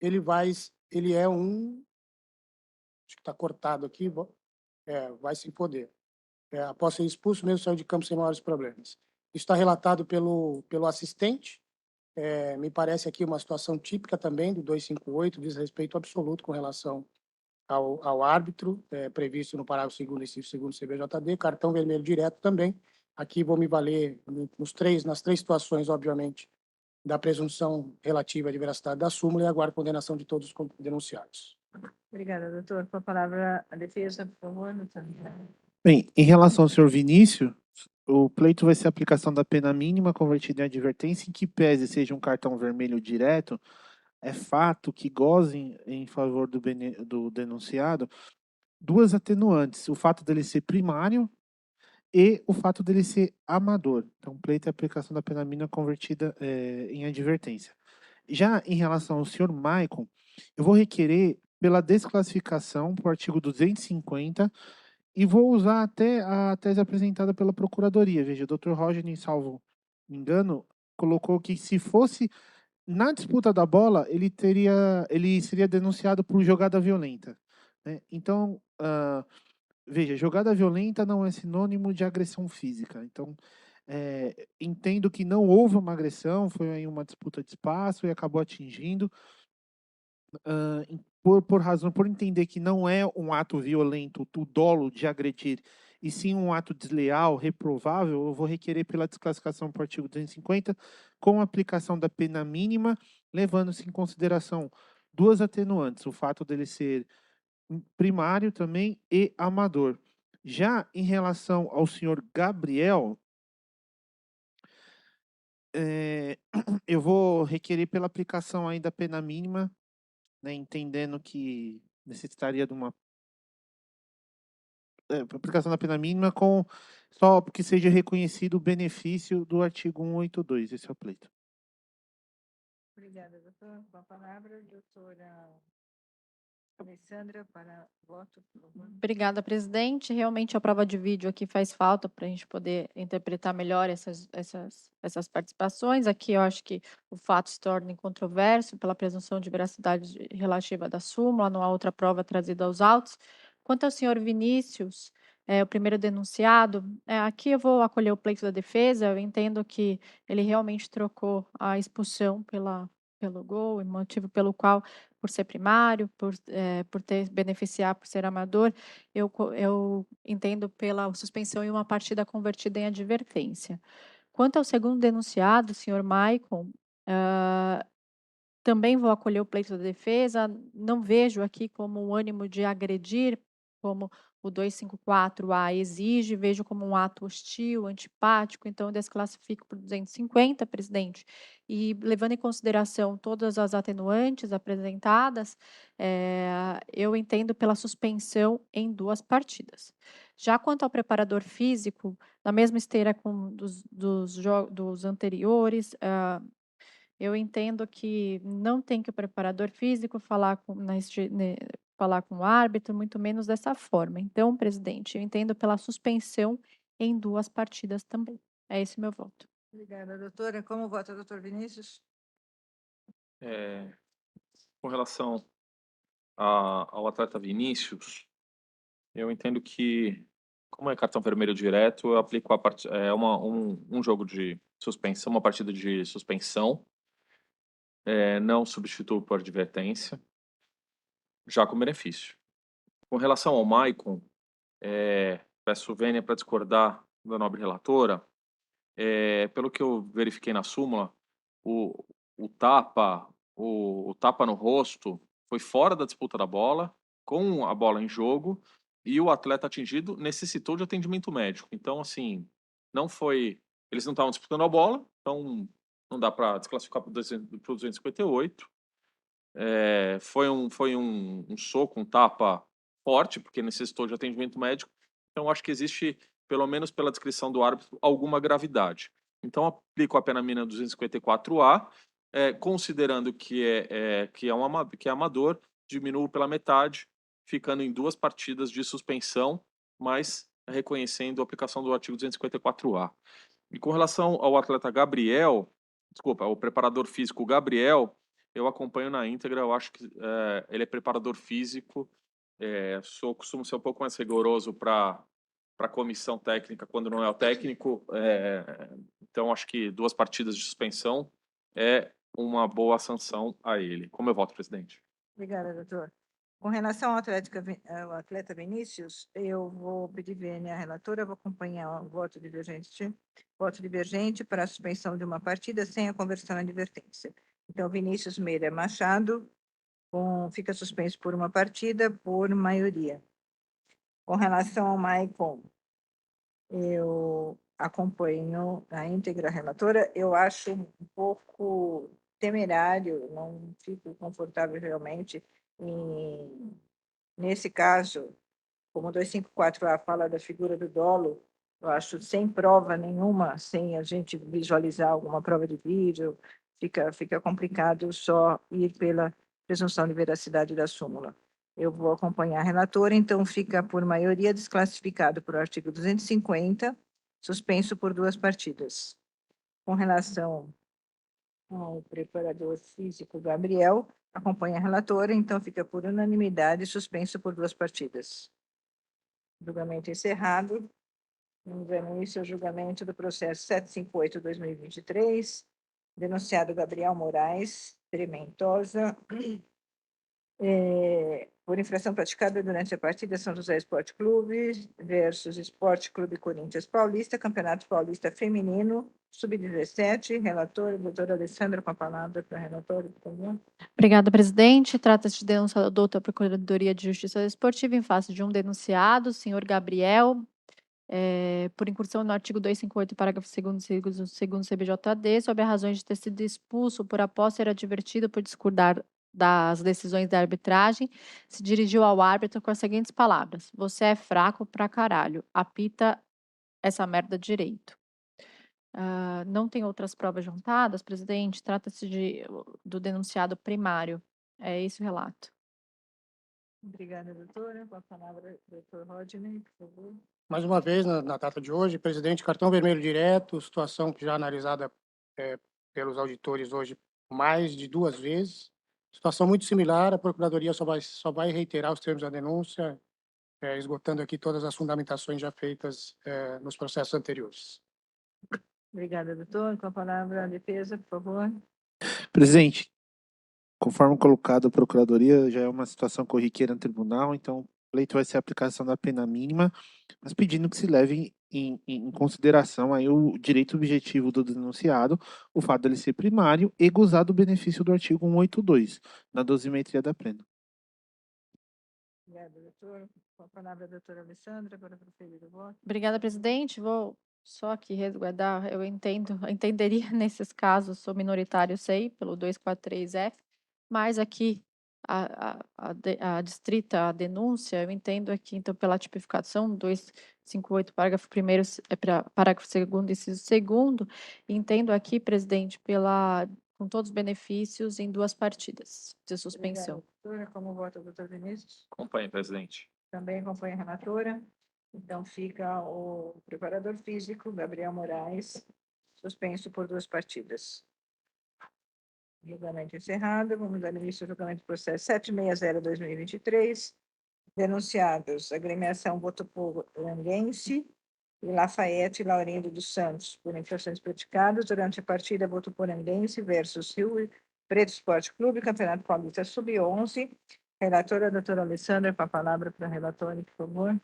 ele é um, acho que está cortado aqui, vai sem poder. Após ser expulso, mesmo saiu de campo sem maiores problemas. Isso está relatado pelo assistente. Me parece aqui uma situação típica também do 258, desrespeito absoluto com relação ao árbitro, previsto no parágrafo 2º, inciso 2º CBJD, cartão vermelho direto também. Aqui vou me valer nas três situações, obviamente, da presunção relativa à veracidade da súmula e aguardo condenação de todos os denunciados. Obrigada, doutor. Com a palavra a defesa, por favor. Bem, em relação ao senhor Vinícius, o pleito vai ser a aplicação da pena mínima convertida em advertência, em que pese seja um cartão vermelho direto, é fato que gozem em favor do denunciado duas atenuantes: o fato dele ser primário e o fato dele ser amador. Então, pleito é a aplicação da pena mínima convertida em advertência. Já em relação ao senhor Maicon, eu vou requerer pela desclassificação por artigo 250 e vou usar até a tese apresentada pela Procuradoria. Veja, o Dr. Rodney, salvo engano, colocou que se fosse na disputa da bola, ele seria denunciado por jogada violenta, né? Então, veja, jogada violenta não é sinônimo de agressão física. Então, entendo que não houve uma agressão, foi aí uma disputa de espaço e acabou atingindo. Por entender que não é um ato violento, o dolo de agredir, e sim um ato desleal, reprovável, eu vou requerer pela desclassificação por artigo 250, com a aplicação da pena mínima, levando-se em consideração duas atenuantes: o fato dele ser primário também e amador. Já em relação ao senhor Gabriel, eu vou requerer pela aplicação aí da pena mínima, né, entendendo que necessitaria de uma aplicação da pena mínima só porque seja reconhecido o benefício do artigo 182. Esse é o pleito. Obrigada, doutor. Com a palavra, doutora Alessandra, para voto, por favor. Obrigada, presidente. Realmente a prova de vídeo aqui faz falta para a gente poder interpretar melhor essas participações. Aqui eu acho que o fato se torna incontroverso pela presunção de veracidade relativa da súmula, não há outra prova trazida aos autos. Quanto ao senhor Vinícius, o primeiro denunciado, aqui eu vou acolher o pleito da defesa. Eu entendo que ele realmente trocou a expulsão pelo gol, e motivo pelo qual, por ser primário, por beneficiar por ser amador, eu entendo pela suspensão em uma partida convertida em advertência. Quanto ao segundo denunciado, o senhor Maicon, também vou acolher o pleito da defesa, não vejo aqui como um ânimo de agredir, como o 254A exige, vejo como um ato hostil, antipático, então eu desclassifico por 250, presidente. E levando em consideração todas as atenuantes apresentadas, eu entendo pela suspensão em 2 partidas. Já quanto ao preparador físico, na mesma esteira dos anteriores, eu entendo que não tem que o preparador físico falar falar com o árbitro, muito menos dessa forma. Então, presidente, eu entendo pela suspensão em 2 partidas também. É esse meu voto. Obrigada, doutora. Como vota o doutor Vinícius? Com relação ao atleta Vinícius, eu entendo que, como é cartão vermelho direto, eu aplico um jogo de suspensão, uma partida de suspensão, não substituo por advertência, já com benefício. Com relação ao Maicon, peço vênia para discordar da nobre relatora. Pelo que eu verifiquei na súmula, o tapa no rosto foi fora da disputa da bola, com a bola em jogo, e o atleta atingido necessitou de atendimento médico. Então, assim, eles não estavam disputando a bola, então não dá para desclassificar para o 258. Foi um soco, um tapa forte, porque necessitou de atendimento médico. Então, acho que existe, pelo menos pela descrição do árbitro, alguma gravidade. Então, aplico a pena mínima 254A, considerando que é amador, diminuo pela metade, ficando em 2 partidas de suspensão, mas reconhecendo a aplicação do artigo 254A. E com relação ao atleta Gabriel, desculpa, ao preparador físico Gabriel, eu acompanho na íntegra, eu acho que ele é preparador físico, costumo ser um pouco mais rigoroso para a comissão técnica quando não é o técnico, então acho que 2 partidas de suspensão é uma boa sanção a ele. Como eu voto, presidente? Obrigada, doutor. Com relação ao atleta Vinícius, eu vou pedir vênia à relatora, vou acompanhar o voto divergente para a suspensão de uma partida sem a conversão em advertência. Então, Vinícius Meira Machado fica suspenso por uma partida por maioria. Com relação ao Maicon, eu acompanho a íntegra a relatora, eu acho um pouco temerário, não fico confortável realmente nesse caso, como 254A fala da figura do dolo, eu acho sem prova nenhuma, sem a gente visualizar alguma prova de vídeo, fica complicado só ir pela presunção de veracidade da súmula. Eu vou acompanhar a relatora, então fica por maioria desclassificado por artigo 250, suspenso por 2 partidas. Com relação ao preparador físico Gabriel, acompanha a relatora, então fica por unanimidade suspenso por 2 partidas. Julgamento encerrado. Vamos dar início ao julgamento do processo 758/2023, denunciado Gabriel Moraes Trementosa, por infração praticada durante a partida São José Esporte Clube versus Esporte Clube Corinthians Paulista, Campeonato Paulista Feminino, Sub-17. Relator, doutora Alessandra, com a palavra para a relatora, por favor. Obrigada, presidente. Trata-se de denúncia da doutora Procuradoria de Justiça Desportiva em face de um denunciado, senhor Gabriel, por incursão no artigo 258, parágrafo 2º CBJD, sobre as razões de ter sido expulso por após ser advertido por discordar das decisões da arbitragem, se dirigiu ao árbitro com as seguintes palavras: "Você é fraco pra caralho, apita essa merda direito". Não tem outras provas juntadas, presidente, trata-se do denunciado primário. É esse o relato. Obrigada, doutora. Com a palavra, doutor Rodney, por favor. Mais uma vez, na data de hoje, presidente, cartão vermelho direto, situação que já analisada pelos auditores hoje mais de 2 vezes. Situação muito similar, a Procuradoria só vai reiterar os termos da denúncia, esgotando aqui todas as fundamentações já feitas nos processos anteriores. Obrigada, doutor. Com a palavra, a defesa, por favor. Presidente, conforme colocado, a Procuradoria já é uma situação corriqueira no tribunal, então o pleito vai ser a aplicação da pena mínima, mas pedindo que se leve em consideração aí o direito objetivo do denunciado, o fato dele ser primário e gozar do benefício do artigo 182, na dosimetria da pena. Obrigada, doutor. Com a palavra, a doutora Alessandra, para proferir o voto. Obrigada, presidente. Vou só aqui resguardar, eu entenderia nesses casos, sou minoritário, sei, pelo 243F, mas aqui a distrita, a denúncia, eu entendo aqui, então, pela tipificação 258, parágrafo 1º, parágrafo 2º, inciso 2º, entendo aqui, presidente, com todos os benefícios em 2 partidas de suspensão. Obrigada, doutora. Como vota o doutor Vinícius? Acompanhe, presidente. Também acompanha a relatora. Então, fica o preparador físico, Gabriel Moraes, suspenso por 2 partidas. Julgamento encerrado. Vamos dar início ao julgamento do processo 760/2023. Denunciados: agremiação Botuporanguense e Lafayette Laurindo dos Santos, por infrações praticadas durante a partida Botuporanguense versus Rio Preto Esporte Clube, Campeonato Paulista Sub-11. Relatora, doutora Alessandra, com a palavra para a relatora, por favor.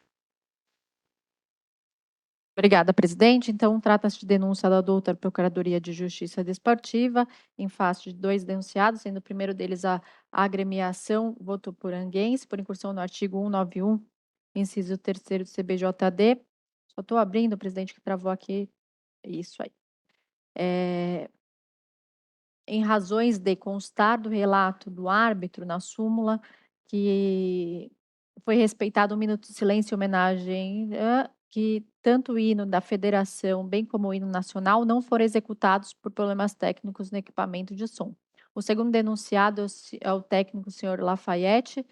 Obrigada, presidente. Então, trata-se de denúncia da doutora Procuradoria de Justiça Desportiva em face de 2 denunciados, sendo o primeiro deles a agremiação Votuporanguense, por incursão no artigo 191, inciso 3º do CBJD. Só estou abrindo, presidente, que travou aqui. Isso aí. Em razões de constar do relato do árbitro na súmula que foi respeitado 1 minuto de silêncio em homenagem, que tanto o hino da federação, bem como o hino nacional, não foram executados por problemas técnicos no equipamento de som. O segundo denunciado é o técnico senhor Lafayette,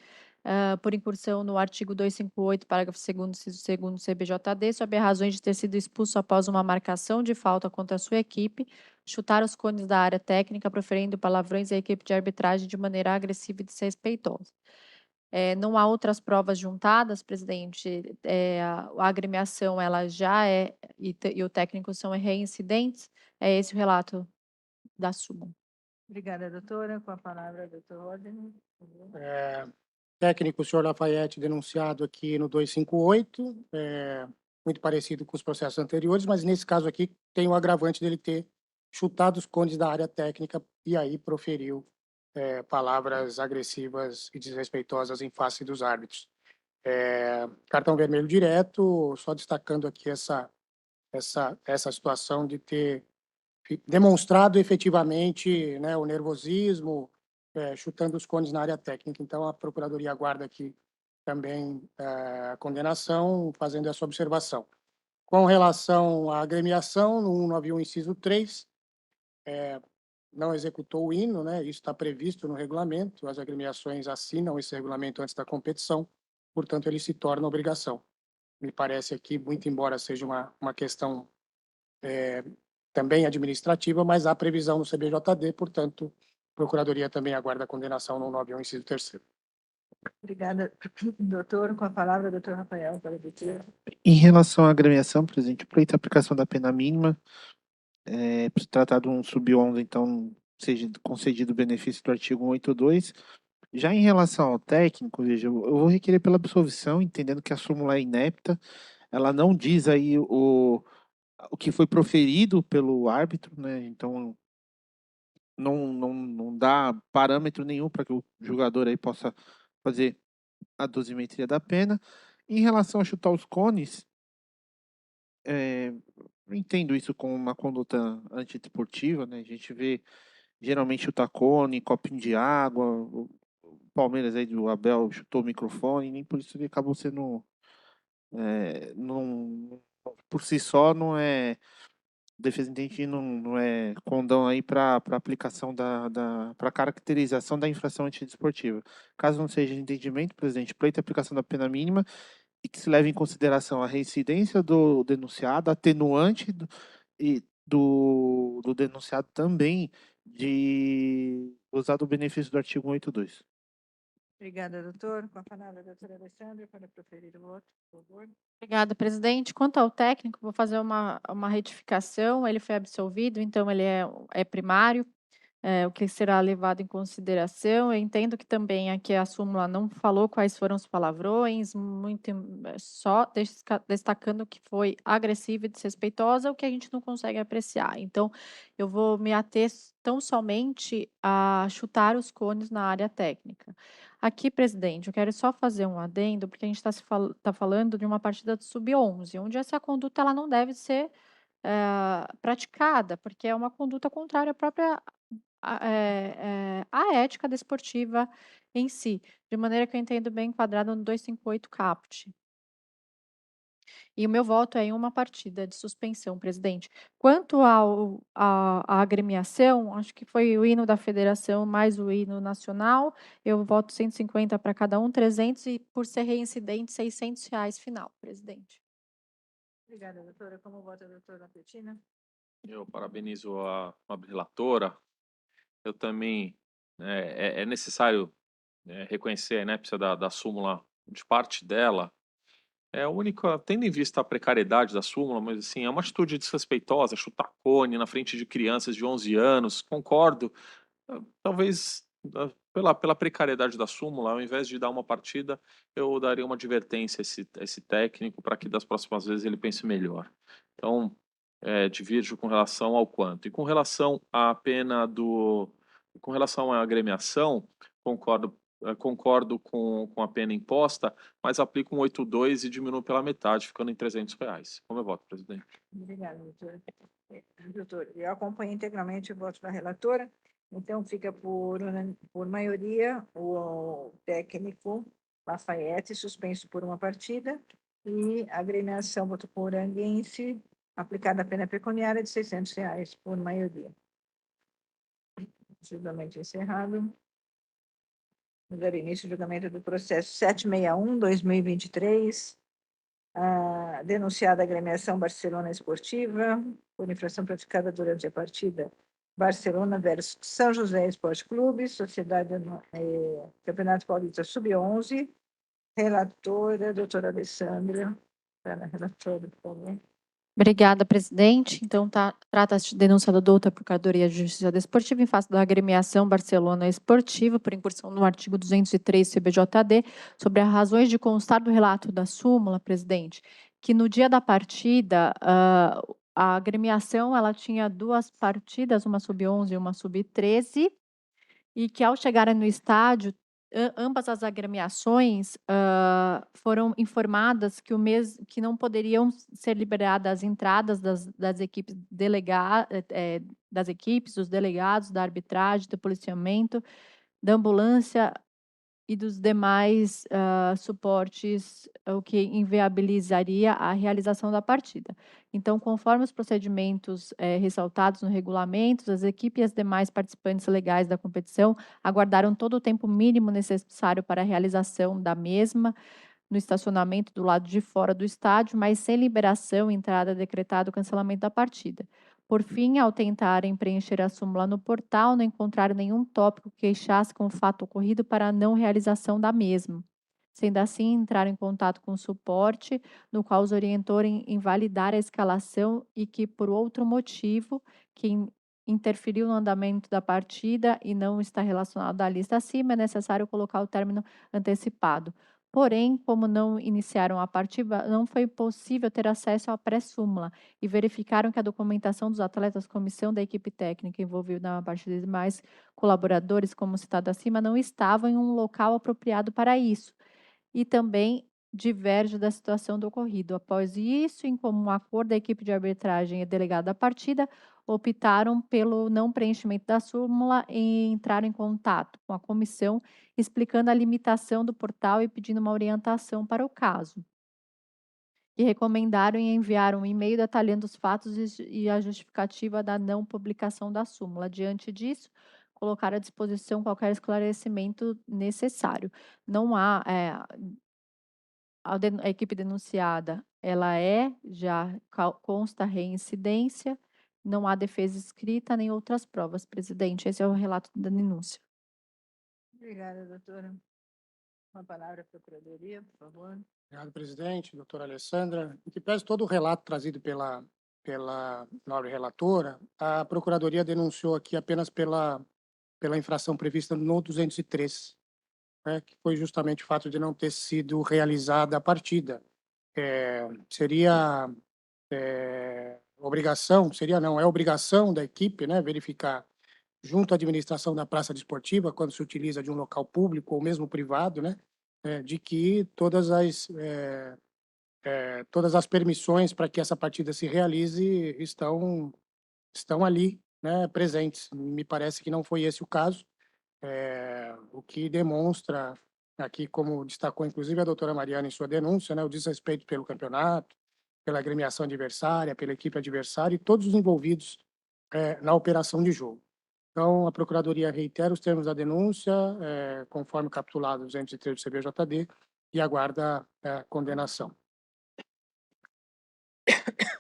por incursão no artigo 258, parágrafo 2º, inciso 2º CBJD, sob razões de ter sido expulso após uma marcação de falta contra a sua equipe, chutar os cones da área técnica, proferindo palavrões à equipe de arbitragem de maneira agressiva e desrespeitosa. Não há outras provas juntadas, presidente. A agremiação ela já é, e o técnico são reincidentes. É esse o relato da súmula. Obrigada, doutora. Com a palavra, doutor Rodney. Técnico, o senhor Lafayette, denunciado aqui no 258, muito parecido com os processos anteriores, mas nesse caso aqui tem o agravante dele ter chutado os cones da área técnica e aí proferiu palavras agressivas e desrespeitosas em face dos árbitros. Cartão vermelho direto, só destacando aqui essa situação de ter demonstrado efetivamente, né, o nervosismo, chutando os cones na área técnica. Então, a Procuradoria aguarda aqui também a condenação, fazendo essa observação. Com relação à agremiação, no 191, inciso 3, não executou o hino, né? Isso está previsto no regulamento, as agremiações assinam esse regulamento antes da competição, portanto, ele se torna obrigação. Me parece aqui, muito embora seja uma questão também administrativa, mas há previsão no CBJD, portanto, a Procuradoria também aguarda a condenação no 191, inciso 3º. Obrigada, doutor. Com a palavra, doutor Rafael, para a Em relação à agremiação, presidente, pleito a aplicação da pena mínima, por se tratar de um sub-11, então, seja concedido o benefício do artigo 182. Já em relação ao técnico, veja, eu vou requerer pela absolvição, entendendo que a súmula é inepta, ela não diz aí o que foi proferido pelo árbitro, né? Então, não dá parâmetro nenhum para que o jogador aí possa fazer a dosimetria da pena. Em relação a chutar os cones, eu entendo isso como uma conduta antidesportiva, né? A gente vê geralmente chutar cone, copinho de água. O Palmeiras aí do Abel chutou o microfone, nem por isso ele acabou sendo. Por si só, não é. O defesa entende não é condão aí para aplicação para caracterização da infração antidesportiva. Caso não seja de entendimento, presidente, pleito a aplicação da pena mínima e que se leve em consideração a reincidência do denunciado, atenuante do denunciado também de usar do benefício do artigo 182. Obrigada, doutor. Com a palavra, a doutora Alessandra, para proferir o voto, por favor. Obrigada, presidente. Quanto ao técnico, vou fazer uma retificação. Ele foi absolvido, então ele é primário, o que será levado em consideração. Eu entendo que também aqui a súmula não falou quais foram os palavrões, só destacando que foi agressiva e desrespeitosa, o que a gente não consegue apreciar. Então, eu vou me ater tão somente a chutar os cones na área técnica. Aqui, presidente, eu quero só fazer um adendo, porque a gente está falando de uma partida do sub-11, onde essa conduta ela não deve ser praticada, porque é uma conduta contrária à própria a ética desportiva em si, de maneira que eu entendo bem enquadrado no 258 caput. E o meu voto é em uma partida de suspensão, presidente. Quanto à agremiação, acho que foi o hino da federação mais o hino nacional, eu voto 150 para cada um, 300, e por ser reincidente, R$ 600 final, presidente. Obrigada, doutora. Como vota a doutora Petina? Eu parabenizo a nobre relatora. Eu também, é necessário reconhecer a inépcia da súmula de parte dela. É a única, tendo em vista a precariedade da súmula, mas assim, é uma atitude desrespeitosa, chutar cone na frente de crianças de 11 anos, concordo. Talvez pela precariedade da súmula, ao invés de dar uma partida, eu daria uma advertência a esse técnico para que das próximas vezes ele pense melhor. Então, divirjo com relação ao quanto. E com relação à pena com relação à agremiação, concordo com a pena imposta, mas aplico um 8.2 e diminuo pela metade, ficando em R$ 300. Como eu voto, presidente? Obrigada, doutora. Doutor, eu acompanho integralmente o voto da relatora, então fica por maioria o técnico Lafayette suspenso por uma partida e a agremiação botuporanguense aplicada a pena pecuniária de R$ 600 por maioria. Julgamento encerrado. Vou dar início ao julgamento do processo 761/2023, denunciada a agremiação Barcelona Esportiva por infração praticada durante a partida Barcelona versus São José Esporte Clube, Campeonato Paulista Sub-11. Relatora, doutora Alessandra. Relatora, por favor. Obrigada, presidente. Então, trata-se de denúncia da outra Procuradoria de Justiça Desportiva em face da agremiação Barcelona Esportiva por incursão no artigo 203 CBJD sobre as razões de constar do relato da súmula, presidente, que no dia da partida, a agremiação ela tinha 2 partidas, uma sub-11 e uma sub-13, e que ao chegarem no estádio, ambas as agremiações foram informadas que não poderiam ser liberadas as entradas das equipes das equipes, dos delegados, da arbitragem, do policiamento, da ambulância e dos demais suportes, o que inviabilizaria a realização da partida. Então, conforme os procedimentos ressaltados no regulamento, as equipes e as demais participantes legais da competição aguardaram todo o tempo mínimo necessário para a realização da mesma no estacionamento do lado de fora do estádio, mas sem liberação, entrada, decretado o cancelamento da partida. Por fim, ao tentarem preencher a súmula no portal, não encontraram nenhum tópico que queixasse com o fato ocorrido para a não realização da mesma. Sendo assim, entraram em contato com o suporte, no qual os orientou em invalidar a escalação e que, por outro motivo, que interferiu no andamento da partida e não está relacionado à lista acima, é necessário colocar o término antecipado. Porém, como não iniciaram a partida, não foi possível ter acesso à pré-súmula e verificaram que a documentação dos atletas, comissão da equipe técnica envolvida na partida e demais colaboradores, como citado acima, não estavam em um local apropriado para isso. E também diverge da situação do ocorrido. Após isso, em comum acordo, da equipe de arbitragem e delegado da partida optaram pelo não preenchimento da súmula e entraram em contato com a comissão, explicando a limitação do portal e pedindo uma orientação para o caso. E recomendaram e enviaram um e-mail detalhando os fatos e a justificativa da não publicação da súmula. Diante disso, colocaram à disposição qualquer esclarecimento necessário. Não há a equipe denunciada, ela já consta reincidência, não há defesa escrita nem outras provas, presidente. Esse é o relato da denúncia. Obrigada, doutora. Uma palavra para a Procuradoria, por favor. Obrigado, presidente, doutora Alessandra. Em que pese todo o relato trazido pela nobre relatora, a Procuradoria denunciou aqui apenas pela infração prevista no 203, que foi justamente o fato de não ter sido realizada a partida. Seria obrigação da equipe, verificar junto à administração da praça desportiva, quando se utiliza de um local público ou mesmo privado, de que todas as permissões para que essa partida se realize estão ali, presentes. Me parece que não foi esse o caso, o que demonstra aqui, como destacou inclusive a doutora Mariana em sua denúncia, o desrespeito pelo campeonato, pela agremiação adversária, pela equipe adversária e todos os envolvidos na operação de jogo. Então, a Procuradoria reitera os termos da denúncia, conforme capitulado 203 do CBJD, e aguarda a condenação.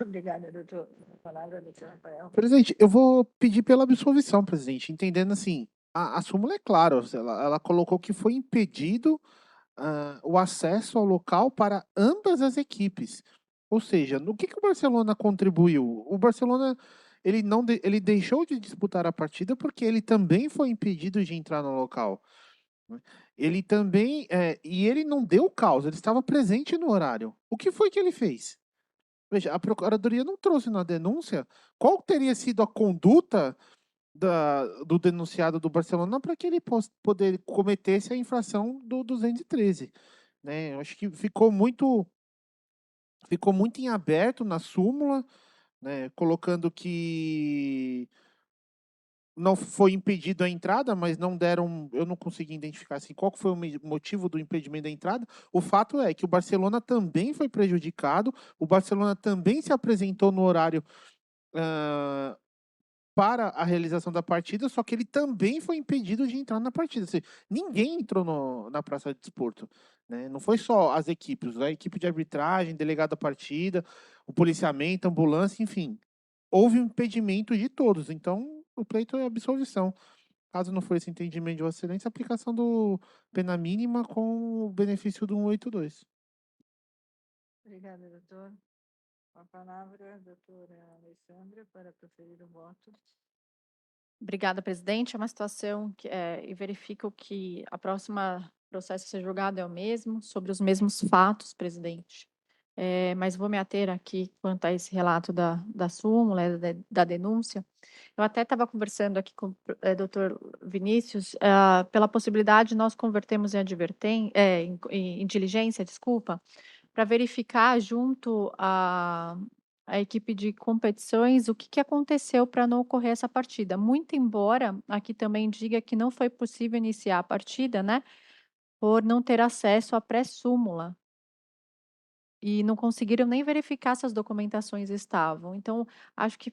Obrigada, doutor. A palavra, doutor Rafael. Presidente, eu vou pedir pela absolvição, presidente, entendendo assim, a súmula é clara, ela colocou que foi impedido o acesso ao local para ambas as equipes. Ou seja, no que o Barcelona contribuiu? O Barcelona ele deixou de disputar a partida porque ele também foi impedido de entrar no local. Ele também e ele não deu causa, ele estava presente no horário. O que foi que ele fez? Veja, a Procuradoria não trouxe na denúncia qual teria sido a conduta do denunciado do Barcelona para que ele poder cometesse a infração do 213. Eu acho que ficou muito em aberto na súmula, colocando que não foi impedido a entrada, mas não deram, eu não consegui identificar assim, qual foi o motivo do impedimento da entrada. O fato é que o Barcelona também foi prejudicado, o Barcelona também se apresentou no horário para a realização da partida, só que ele também foi impedido de entrar na partida. Ou seja, ninguém entrou na praça de desporto, né? Não foi só as equipes, a equipe de arbitragem, delegado da partida, o policiamento, a ambulância, enfim. Houve um impedimento de todos, então o pleito é absolvição. Caso não for esse entendimento de Vossa Excelência, aplicação do pena mínima com o benefício do 182. Obrigada, doutor. Com a palavra, a doutora Alessandra, para proferir o voto. Obrigada, presidente. É uma situação que, e verifico que a próxima processo a ser julgado é o mesmo, sobre os mesmos fatos, presidente. Mas vou me ater aqui quanto a esse relato da súmula, da denúncia. Eu até estava conversando aqui com o doutor Vinícius, pela possibilidade de nós convertermos em diligência, desculpa, para verificar junto à equipe de competições o que aconteceu para não ocorrer essa partida. Muito embora aqui também diga que não foi possível iniciar a partida, né, por não ter acesso à pré-súmula. E não conseguiram nem verificar se as documentações estavam. Então, acho que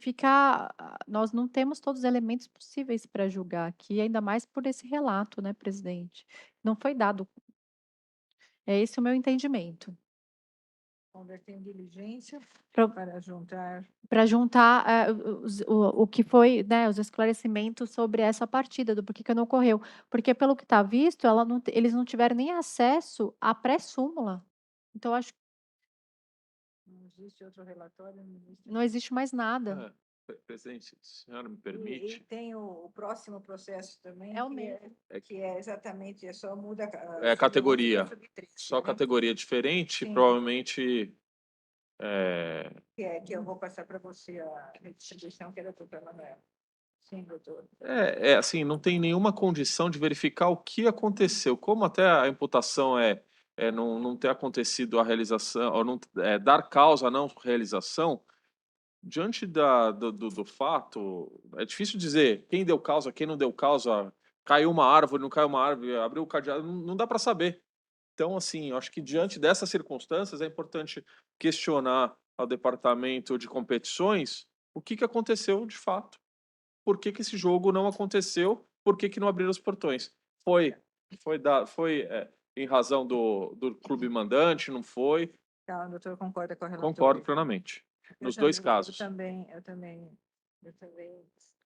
nós não temos todos os elementos possíveis para julgar aqui, ainda mais por esse relato, né, presidente. Não foi dado. É esse o meu entendimento. Converter em diligência Pro para juntar. Para juntar, o que foi, né, os esclarecimentos sobre essa partida, do porquê que não ocorreu. Porque pelo que está visto, eles não tiveram nem acesso à pré-súmula. Então acho que Não existe outro relatório, ministro? não existe mais nada. Presidente, se a senhora me E permite. tem o próximo processo também, É o que mesmo. que é exatamente, só muda É a categoria. sub-11 para sub-13, Só né? categoria diferente, Sim. provavelmente. Que eu vou passar para você a redistribuição, que é da doutora Manuela. Sim, doutor. Assim, não tem nenhuma condição de verificar o que aconteceu. Como até a imputação é não ter acontecido a realização, ou não, dar causa à não realização, diante do fato, é difícil dizer quem deu causa, quem não deu causa, caiu uma árvore, não caiu uma árvore, abriu o cadeado, não dá para saber. Então, assim, eu acho que diante dessas circunstâncias é importante questionar ao departamento de competições o que aconteceu de fato. Por que esse jogo não aconteceu? Por que não abriram os portões? Foi em razão do clube mandante, não foi? Tá, o doutor concorda com a relatora? Concordo plenamente. Nos dois casos. Eu também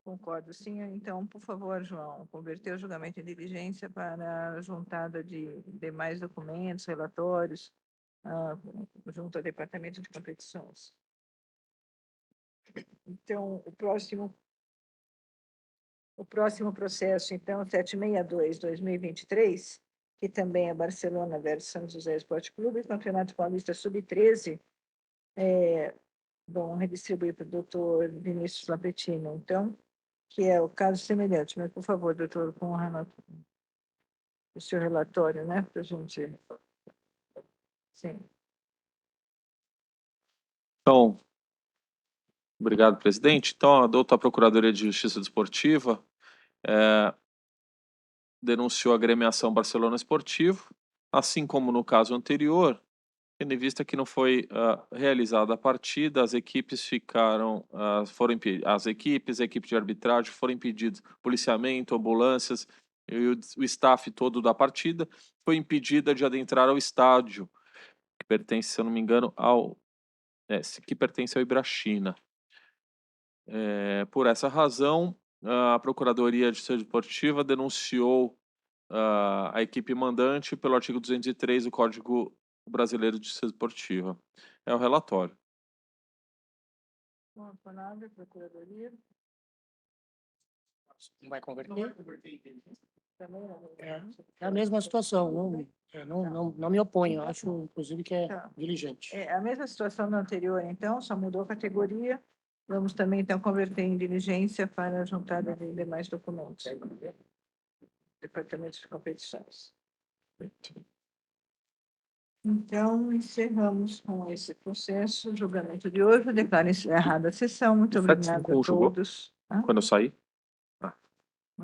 concordo, sim. Então, por favor, João, converter o julgamento em diligência para a juntada de demais documentos, relatórios, junto ao Departamento de Competições. Então, o próximo processo, então, 762/2023, que também é Barcelona versus São José Esporte Clube, Campeonato Paulista Sub-13, vão redistribuir para o doutor Vinícius Lapetino, então, que é o caso semelhante. Mas, por favor, doutor, com o seu relatório, né, para a gente... Sim. Então, obrigado, presidente. Então, a doutora Procuradoria de Justiça Desportiva denunciou a agremiação Barcelona Esportivo, assim como no caso anterior, tendo em vista que não foi realizada a partida, as equipes a equipe de arbitragem foram impedidos, policiamento, ambulâncias e o staff todo da partida foi impedida de adentrar ao estádio, que pertence, se eu não me engano, que pertence ao Ibrachina. Por essa razão, a Procuradoria de Justiça Desportiva denunciou a equipe mandante pelo artigo 203 do Código Brasileiro de Justiça Desportiva. É o relatório. Com a palavra, Procuradoria. Não vai converter? Também É a mesma situação, não me oponho, acho inclusive que é Tá. diligente. É a mesma situação do anterior, então, só mudou a categoria. Vamos também, então, converter em diligência para a juntada de demais documentos. Departamento de Competições. Então, encerramos com esse processo, o julgamento de hoje. Eu declaro encerrada a sessão. Muito obrigada a julgou? todos. Quando eu saí?